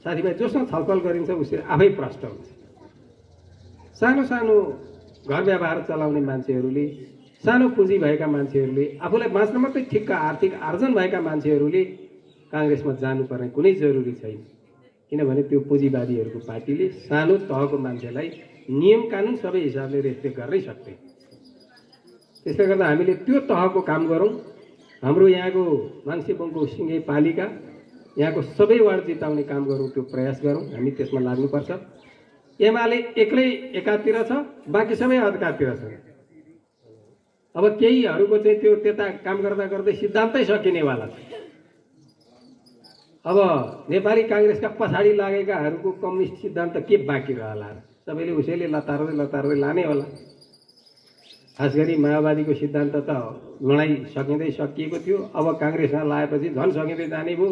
साथीभाइ जोसँग छलफल गरिन्छ उसले आफै प्रष्ट हुन्छ। सानो सानो घर व्यवहार चलाउने मान्छेहरूले, सानो पुँजी भएका मान्छेहरूले, आफूलाई बाँच्न मात्रै ठिक्क आर्थिक आर्जन भएका मान्छेहरूले काङ्ग्रेसमा जानुपर्ने कुनै जरुरी छैन। किनभने त्यो पुँजीवादीहरूको पार्टीले सानो तहको मान्छेलाई नियम कानुन सबै हिसाबले रेखदेख गर्नै सक्दैन। त्यसले गर्दा हामीले त्यो तहको काम गरौँ। हाम्रो यहाँको माङ्सेबुङको सिङ्गे पालिका यहाँको सबै वार्ड जिताउने काम गरौँ, त्यो प्रयास गरौँ। हामी त्यसमा लाग्नुपर्छ। एमाले एक्लै एकातिर छ, बाँकी सबै अर्कातिर छ। अब केहीहरूको चाहिँ त्यो त्यता काम गर्दा गर्दै सिद्धान्तै सकिनेवाला छ। अब नेपाली काङ्ग्रेसका पछाडि लागेकाहरूको कम्युनिस्ट सिद्धान्त के बाँकी रहला? सबैले उसैले लतार्दै लाने होला। खास गरी माओवादीको सिद्धान्त त लडाइँ सकिँदै सकिएको थियो। अब काङ्ग्रेसमा लागेपछि झन् सकिँदै जाने भयो।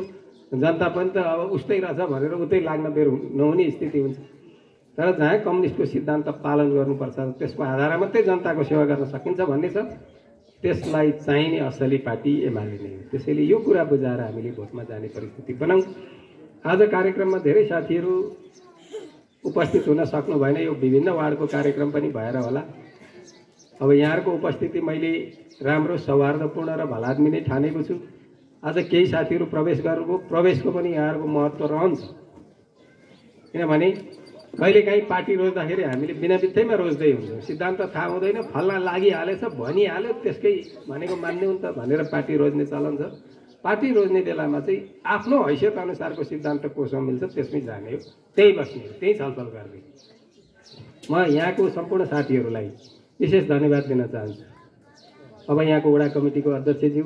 जनता पनि त अब उस्तै रहेछ भनेर उतै लाग्न बेर नहुने स्थिति हुन्छ। तर जहाँ कम्युनिस्टको सिद्धान्त पालन गर्नुपर्छ, त्यसको आधारमा मात्रै जनताको सेवा गर्न सकिन्छ भन्ने छ, त्यसलाई चाहिने असली पार्टी एमाले नै हो। त्यसैले यो कुरा बुझाएर हामीले भोटमा जाने परिस्थिति बनाऊँ। आज कार्यक्रममा धेरै साथीहरू उपस्थित हुन सक्नु भएन। यो विभिन्न वार्डको कार्यक्रम पनि भएर होला। अब यहाँहरूको उपस्थिति मैले राम्रो सौहार्दपूर्ण र भलाद्मी नै ठानेको छु। आज केही साथीहरू प्रवेश गर्नुभयो, प्रवेशको पनि यहाँहरूको महत्त्व रहन्छ। किनभने कहिलेकाहीँ पार्टी रोज्दाखेरि हामीले बिना बित्थैमा रोज्दै हुन्छौँ। सिद्धान्त थाहा हुँदैन, फल्ना लागिहालेछ भनिहाल्यो त्यसकै भनेको मान्ने हुन्छ भनेर पार्टी रोज्ने चलन छ। पार्टी रोज्ने बेलामा चाहिँ आफ्नो हैसियत अनुसारको सिद्धान्त कोसँग मिल्छ त्यसमै जाने हो, त्यही बस्ने हो, त्यही छलफल गर्ने। म यहाँको सम्पूर्ण साथीहरूलाई विशेष धन्यवाद दिन चाहन्छु। अब यहाँको वडा कमिटीको अध्यक्षज्यू,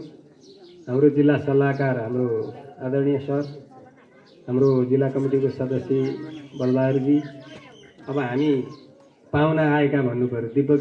हाम्रो जिल्ला सल्लाहकार हाम्रो आदरणीय सर, हाम्रो जिल्ला कमिटीको सदस्य बलबहादुरजी, अब हामी पाहुना आएका भन्नु पर्यो, दिपक